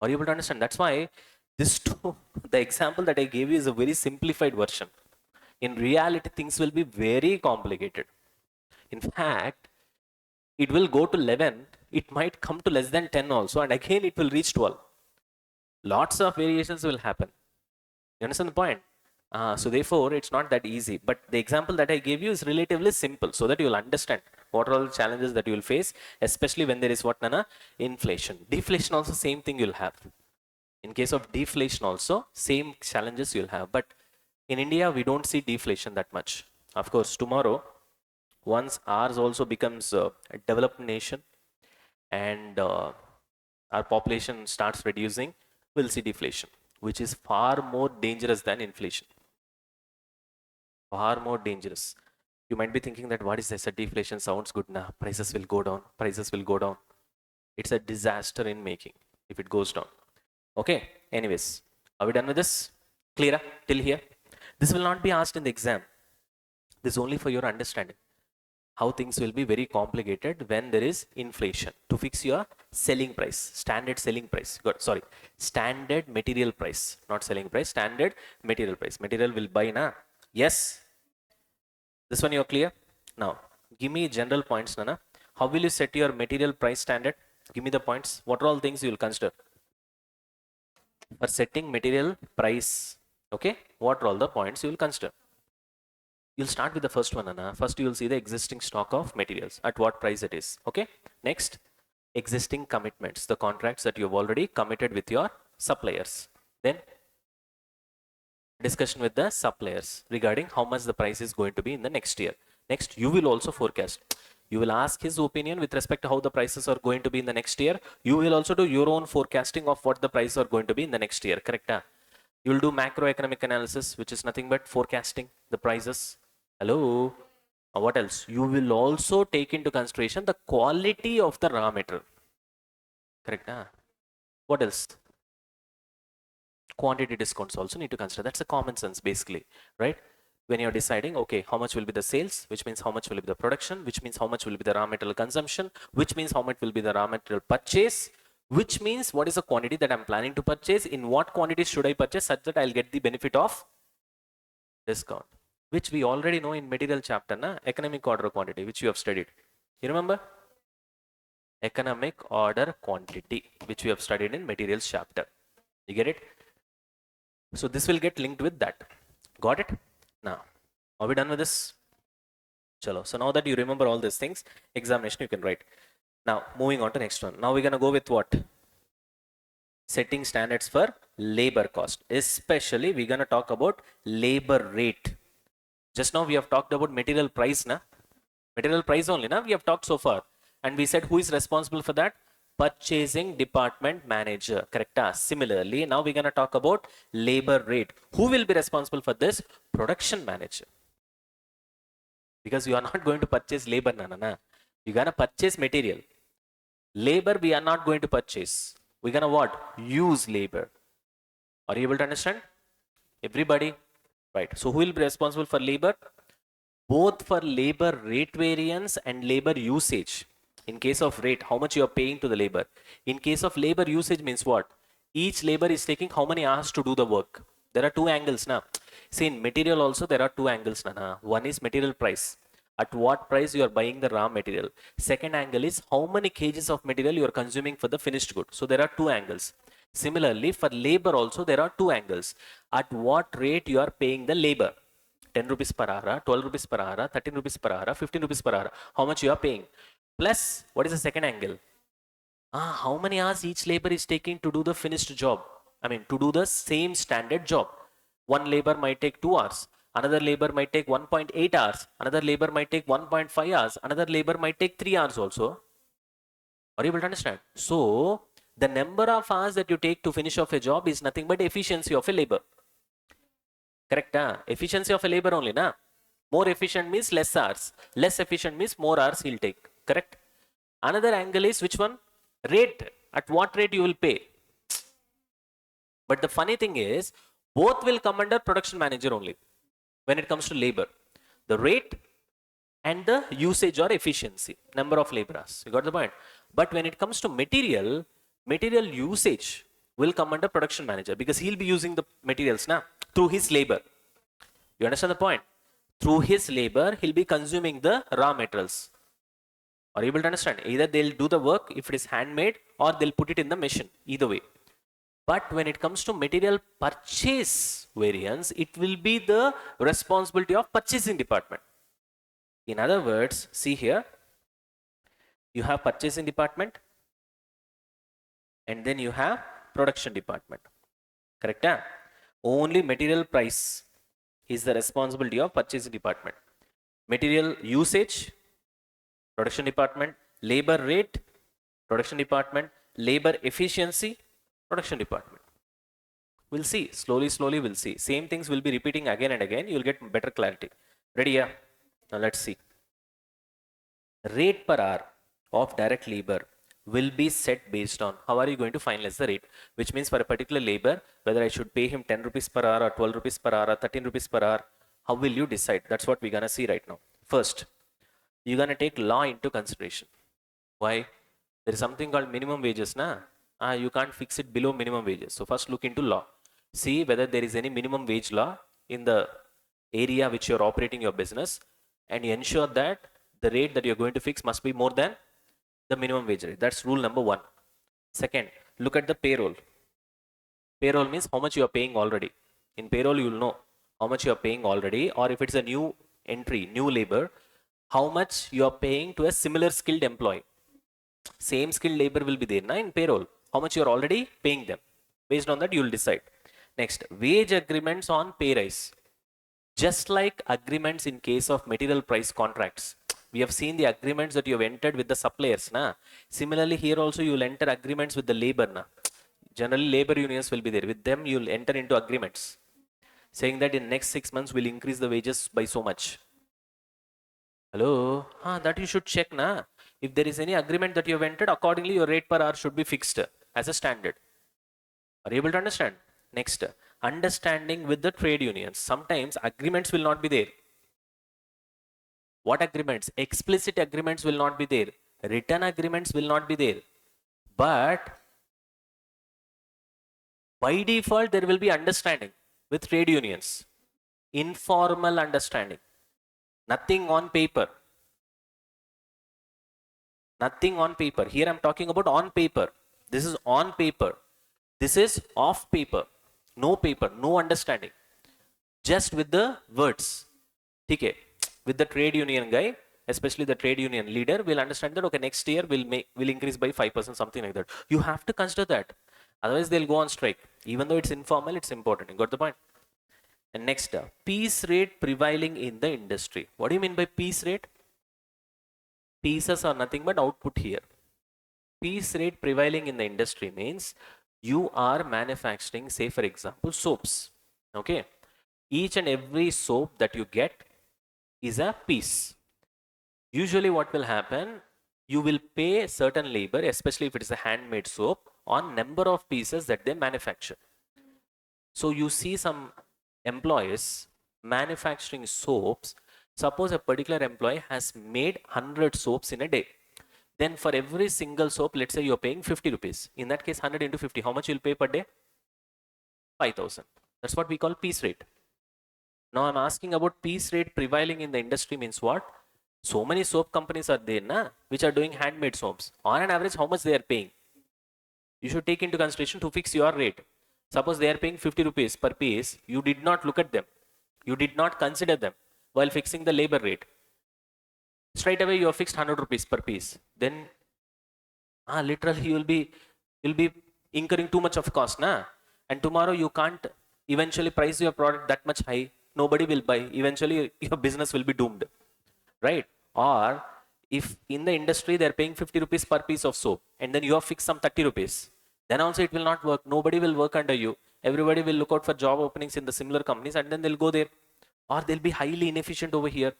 Are you able to understand? That's why this too, the example that I gave you is a very simplified version. In reality, things will be very complicated. In fact, it will go to 11, it might come to less than 10 also, and again it will reach 12. Lots of variations will happen. You understand the point? So therefore, it's not that easy. But the example that I gave you is relatively simple so that you'll understand what are all the challenges that you will face, especially when there is what, Nana? Inflation. Deflation also same thing you'll have. In case of deflation also, same challenges you'll have. But in India, we don't see deflation that much. Of course, tomorrow, once ours also becomes a developed nation and our population starts reducing, we'll see deflation, which is far more dangerous than inflation. Far more dangerous. You might be thinking that what is this? A deflation sounds good now. Prices will go down. Prices will go down. It's a disaster in making if it goes down. Okay. Anyways, are we done with this? Clear till here? This will not be asked in the exam. This is only for your understanding. How things will be very complicated when there is inflation. To fix your selling price, standard selling price. Good, sorry, standard material price, not selling price, standard material price. Material will buy na? Yes. This one you're clear? Now, give me general points, Nana. How will you set your material price standard? Give me the points. What are all things you will consider for setting material price? Okay, what are all the points you will consider? You'll start with the first one, Anna. First, you will see the existing stock of materials, at what price it is. Okay. Next, existing commitments, the contracts that you've already committed with your suppliers. Then, discussion with the suppliers regarding how much the price is going to be in the next year. Next, you will also forecast. You will ask his opinion with respect to how the prices are going to be in the next year. You will also do your own forecasting of what the prices are going to be in the next year. Correct? You will do macroeconomic analysis, which is nothing but forecasting the prices. Hello. What else? You will also take into consideration the quality of the raw material. Correct? What else? Quantity discounts also need to consider. That's a common sense, basically, right? When you're deciding, okay, how much will be the sales, which means how much will be the production, which means how much will be the raw material consumption, which means how much will be the raw material purchase, which means what is the quantity that I'm planning to purchase, in what quantity should I purchase such that I'll get the benefit of discount, which we already know in material chapter, na? Economic order quantity, which you have studied. You remember? Economic order quantity, which we have studied in materials chapter. You get it? So this will get linked with that. Got it? Now, are we done with this? Chalo. So now that you remember all these things, examination you can write. Now, moving on to next one. Now we're going to go with what? Setting standards for labor cost. Especially, we're going to talk about labor rate. Just now we have talked about material price, na? Material price only, na? We have talked so far. And we said who is responsible for that? Purchasing department manager. Correct? Similarly, now we're going to talk about labor rate. Who will be responsible for this? Production manager. Because you are not going to purchase labor, na. You're going to purchase material. Labor we are not going to purchase. We're going to what? Use labor. Are you able to understand? Everybody? Right. So who will be responsible for labor? Both for labor rate variance and labor usage. In case of rate, how much you are paying to the labor. In case of labor usage means what? Each labor is taking how many hours to do the work. There are two angles now. See, in material also there are two angles. One is material price. At what price you are buying the raw material. Second angle is how many kgs of material you are consuming for the finished good. So there are two angles. Similarly, for labor also there are two angles. At what rate you are paying the labor. 10 rupees per hour, 12 rupees per hour, 13 rupees per hour, 15 rupees per hour. How much you are paying? Plus, what is the second angle? How many hours each labor is taking to do the finished job? I mean, to do the same standard job. One labor might take 2 hours. Another labor might take 1.8 hours. Another labor might take 1.5 hours. Another labor might take 3 hours also. Are you able to understand? So, the number of hours that you take to finish off a job is nothing but efficiency of a labor. Correct? Efficiency of a labor only, na? More efficient means less hours. Less efficient means more hours he'll take. Correct? Another angle is which one? Rate. At what rate you will pay? But the funny thing is, both will come under production manager only when it comes to labor. The rate and the usage or efficiency, number of labor hours. You got the point? But when it comes to material usage will come under production manager because he'll be using the materials now through his labor. You understand the point? Through his labor, he'll be consuming the raw materials. Are you able to understand? Either they'll do the work if it is handmade or they'll put it in the machine. Either way. But when it comes to material purchase variance, it will be the responsibility of purchasing department. In other words, see here, you have purchasing department and then you have production department. Correct? Only material price is the responsibility of purchasing department. Material usage, production department. Labor rate, production department. Labor efficiency, production department. We'll see. Slowly we'll see. Same things will be repeating again and again. You'll get better clarity. Ready? Yeah? Now let's see. Rate per hour of direct labor will be set based on how are you going to finalize the rate, which means for a particular labor, whether I should pay him 10 rupees per hour or 12 rupees per hour or 13 rupees per hour, how will you decide? That's what we're going to see right now. First, you're going to take law into consideration. Why? There is something called minimum wages, na? You can't fix it below minimum wages. So first look into law. See whether there is any minimum wage law in the area which you're operating your business, and you ensure that the rate that you're going to fix must be more than the minimum wage rate. That's rule number one. Second, look at the payroll. Payroll means how much you are paying already. In payroll, you will know how much you are paying already, or if it's a new entry, new labor, how much you are paying to a similar skilled employee. Same skilled labor will be there na, in payroll. How much you are already paying them. Based on that, you will decide. Next, wage agreements on pay rise. Just like agreements in case of material price contracts. We have seen the agreements that you have entered with the suppliers. Na? Similarly, here also you will enter agreements with the labor. Na? Generally, labor unions will be there. With them, you will enter into agreements. Saying that in next 6 months, we'll increase the wages by so much. Hello? That you should check. Na? If there is any agreement that you have entered, accordingly, your rate per hour should be fixed as a standard. Are you able to understand? Next, understanding with the trade unions. Sometimes agreements will not be there. What agreements? Explicit agreements will not be there. Written agreements will not be there. But by default, there will be understanding with trade unions. Informal understanding. Nothing on paper. Nothing on paper. Here I'm talking about on paper. This is on paper. This is off paper. No paper, no understanding. Just with the words. Okay. With the trade union guy, especially the trade union leader, will understand that okay, next year will increase by 5%, something like that. You have to consider that. Otherwise, they'll go on strike. Even though it's informal, it's important. You got the point? And next, piece rate prevailing in the industry. What do you mean by piece rate? Pieces are nothing but output here. Piece rate prevailing in the industry means you are manufacturing, say for example, soaps. Okay. Each and every soap that you get is a piece. Usually what will happen, you will pay certain labor, especially if it is a handmade soap, on number of pieces that they manufacture. So you see some employees manufacturing soaps. Suppose a particular employee has made 100 soaps in a day. Then for every single soap, let's say you're paying 50 rupees. In that case, 100 into 50, how much you'll pay per day? 5,000. That's what we call piece rate. Now I'm asking about piece rate prevailing in the industry means what? So many soap companies are there, na, which are doing handmade soaps. On an average, how much they are paying? You should take into consideration to fix your rate. Suppose they are paying 50 rupees per piece. You did not look at them. You did not consider them while fixing the labor rate. Straight away you are fixed 100 rupees per piece. Then literally you'll be incurring too much of cost, na? And tomorrow you can't eventually price your product that much high. Nobody will buy. Eventually your business will be doomed, right? Or if in the industry they're paying 50 rupees per piece of soap and then you have fixed some 30 rupees, then also it will not work. Nobody will work under you. Everybody will look out for job openings in the similar companies and then they'll go there. Or they'll be highly inefficient over here.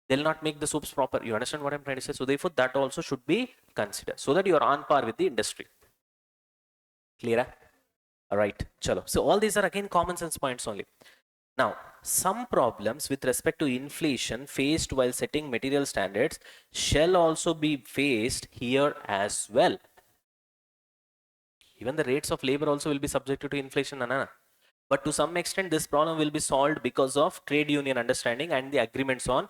They'll not make the soaps proper. You understand what I'm trying to say? So therefore that also should be considered so that you are on par with the industry. Clear? All right, chalo. So all these are again common sense points only. Now, some problems with respect to inflation faced while setting material standards shall also be faced here as well. Even the rates of labor also will be subjected to inflation, Nana. But to some extent, this problem will be solved because of trade union understanding and the agreements on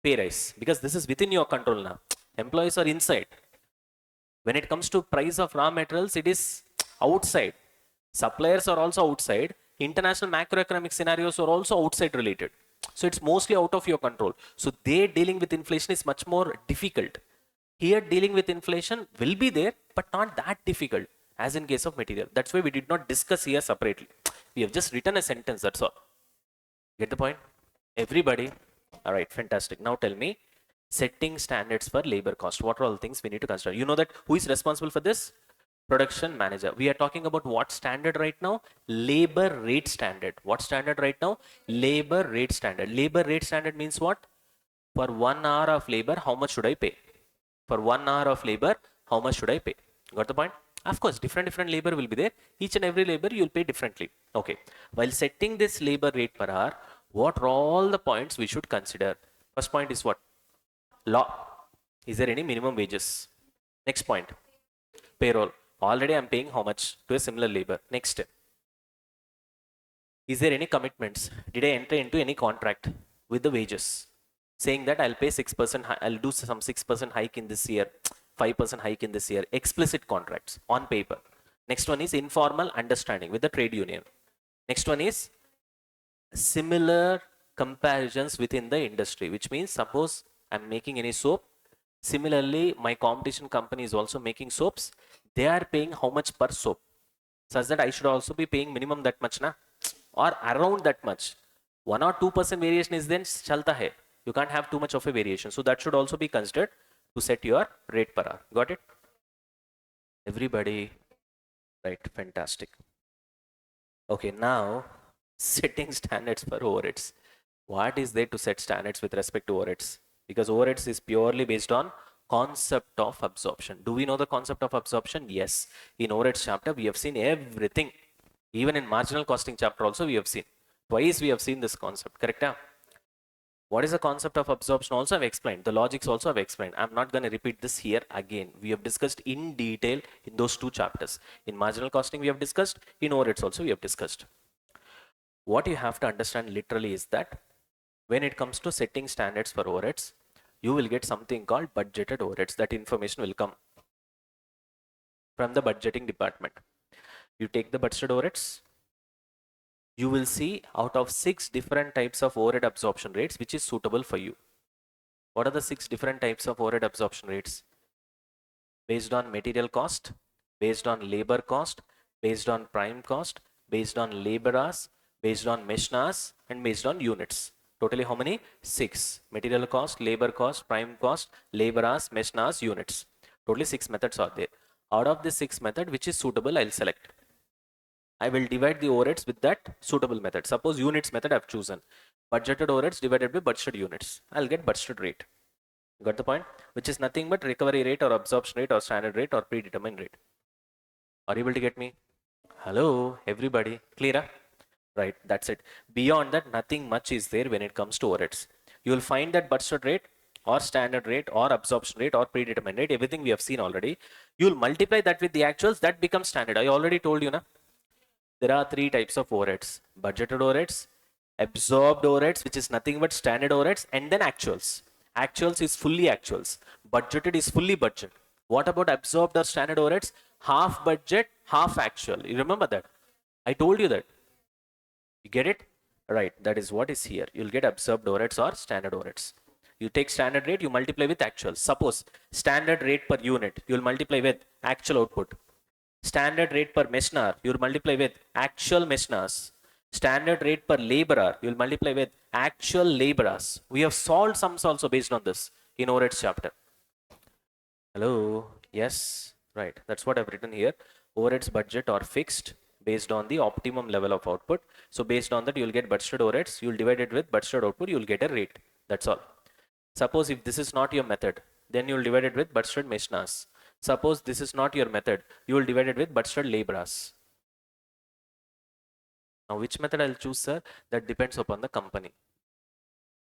pay rise. Because this is within your control now. Employees are inside. When it comes to price of raw materials, it is outside. Suppliers are also outside. International macroeconomic scenarios are also outside related. So it's mostly out of your control. So they dealing with inflation is much more difficult. Here dealing with inflation will be there, but not that difficult as in case of material. That's why we did not discuss here separately. We have just written a sentence, that's all. Get the point? Everybody? All right, fantastic. Now tell me, setting standards for labor cost. What are all things we need to consider? You know that who is responsible for this? Production manager. We are talking about what standard right now? Labor rate standard. What standard right now? Labor rate standard. Labor rate standard means what? For 1 hour of labor, how much should I pay? For 1 hour of labor, how much should I pay? Got the point? Of course, different labor will be there. Each and every labor you will pay differently. Okay. While setting this labor rate per hour, what are all the points we should consider? First point is what? Law. Is there any minimum wages? Next point, payroll. Already I'm paying how much to a similar labor? Next, is there any commitments? Did I enter into any contract with the wages saying that I'll pay 6%, I'll do some 6% hike in this year, 5% hike in this year? Explicit contracts on paper. Next one is informal understanding with the trade union. Next one is similar comparisons within the industry, which means suppose I'm making any soap, similarly my competition company is also making soaps, they are paying how much per soap, such that I should also be paying minimum that much na, or around that much. 1 or 2% variation is then chalta hai, you can't have too much of a variation, so that should also be considered to set your rate per hour. Got it? Everybody? Right, fantastic. Okay, now setting standards for overheads. What is there to set standards with respect to overheads? Because overheads is purely based on concept of absorption. Do we know the concept of absorption? Yes. In overheads chapter, we have seen everything. Even in marginal costing chapter also we have seen. Twice we have seen this concept, correct? What is the concept of absorption also I've explained. The logics also I've explained. I'm not going to repeat this here again. We have discussed in detail in those two chapters. In marginal costing we have discussed, in overheads also we have discussed. What you have to understand literally is that when it comes to setting standards for overheads, you will get something called budgeted overheads. That information will come from the budgeting department. You take the budgeted overheads, you will see out of 6 different types of overhead absorption rates which is suitable for you. What are the 6 different types of overhead absorption rates? Based on material cost, based on labor cost, based on prime cost, based on labor hours, based on mesh hours, and based on units. Totally how many? 6. Material cost, labor cost, prime cost, labor hours, mesh hours, units. Totally 6 methods are there. Out of this 6 method, which is suitable, I'll select. I will divide the overheads with that suitable method. Suppose units method I've chosen. Budgeted overheads divided by budgeted units. I'll get budgeted rate. Got the point? Which is nothing but recovery rate or absorption rate or standard rate or predetermined rate. Are you able to get me? Hello, everybody. Clear? Right, that's it. Beyond that, nothing much is there when it comes to overheads. You will find that budgeted rate or standard rate or absorption rate or predetermined rate, everything we have seen already. You will multiply that with the actuals, that becomes standard. I already told you, na? There are 3 types of overheads: budgeted overheads, absorbed overheads, which is nothing but standard overheads, and then actuals. Actuals is fully actuals. Budgeted is fully budget. What about absorbed or standard overheads? Half budget, half actual. You remember that? I told you that. You get it? Right, that is what is here. You'll get absorbed overheads or standard overheads. You take standard rate, you multiply with actual. Suppose standard rate per unit, you'll multiply with actual output. Standard rate per mesh hour, you'll multiply with actual mesh hours. Standard rate per labor hour, you'll multiply with actual labor hours. We have solved sums also based on this in overheads chapter. Hello? Yes? Right, that's what I've written here. Overheads budget are fixed based on the optimum level of output. So based on that, you'll get budgeted overheads. You'll divide it with budgeted output. You'll get a rate. That's all. Suppose if this is not your method, then you'll divide it with budgeted mesh hours. Suppose this is not your method, you will divide it with budgeted labor hours. Now, which method I'll choose, sir? That depends upon the company.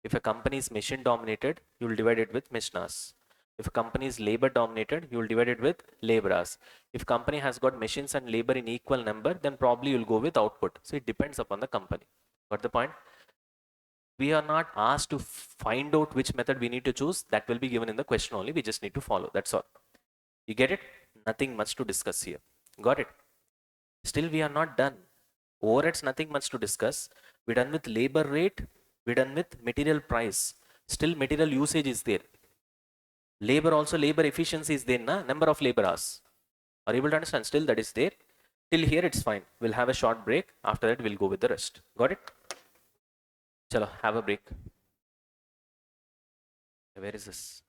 If a company is machine dominated, you will divide it with machine hours. If a company is labor dominated, you will divide it with labor hours. If company has got machines and labor in equal number, then probably you'll go with output. So it depends upon the company. Got the point? We are not asked to find out which method we need to choose. That will be given in the question only. We just need to follow. That's all. You get it? Nothing much to discuss here. Got it? Still, we are not done. Overheads, nothing much to discuss. We're done with labor rate. We're done with material price. Still, material usage is there. Labor also, labor efficiency is there, na? Number of labor hours. Are you able to understand? Still, that is there. Till here, it's fine. We'll have a short break. After that, we'll go with the rest. Got it? Chalo, have a break. Where is this?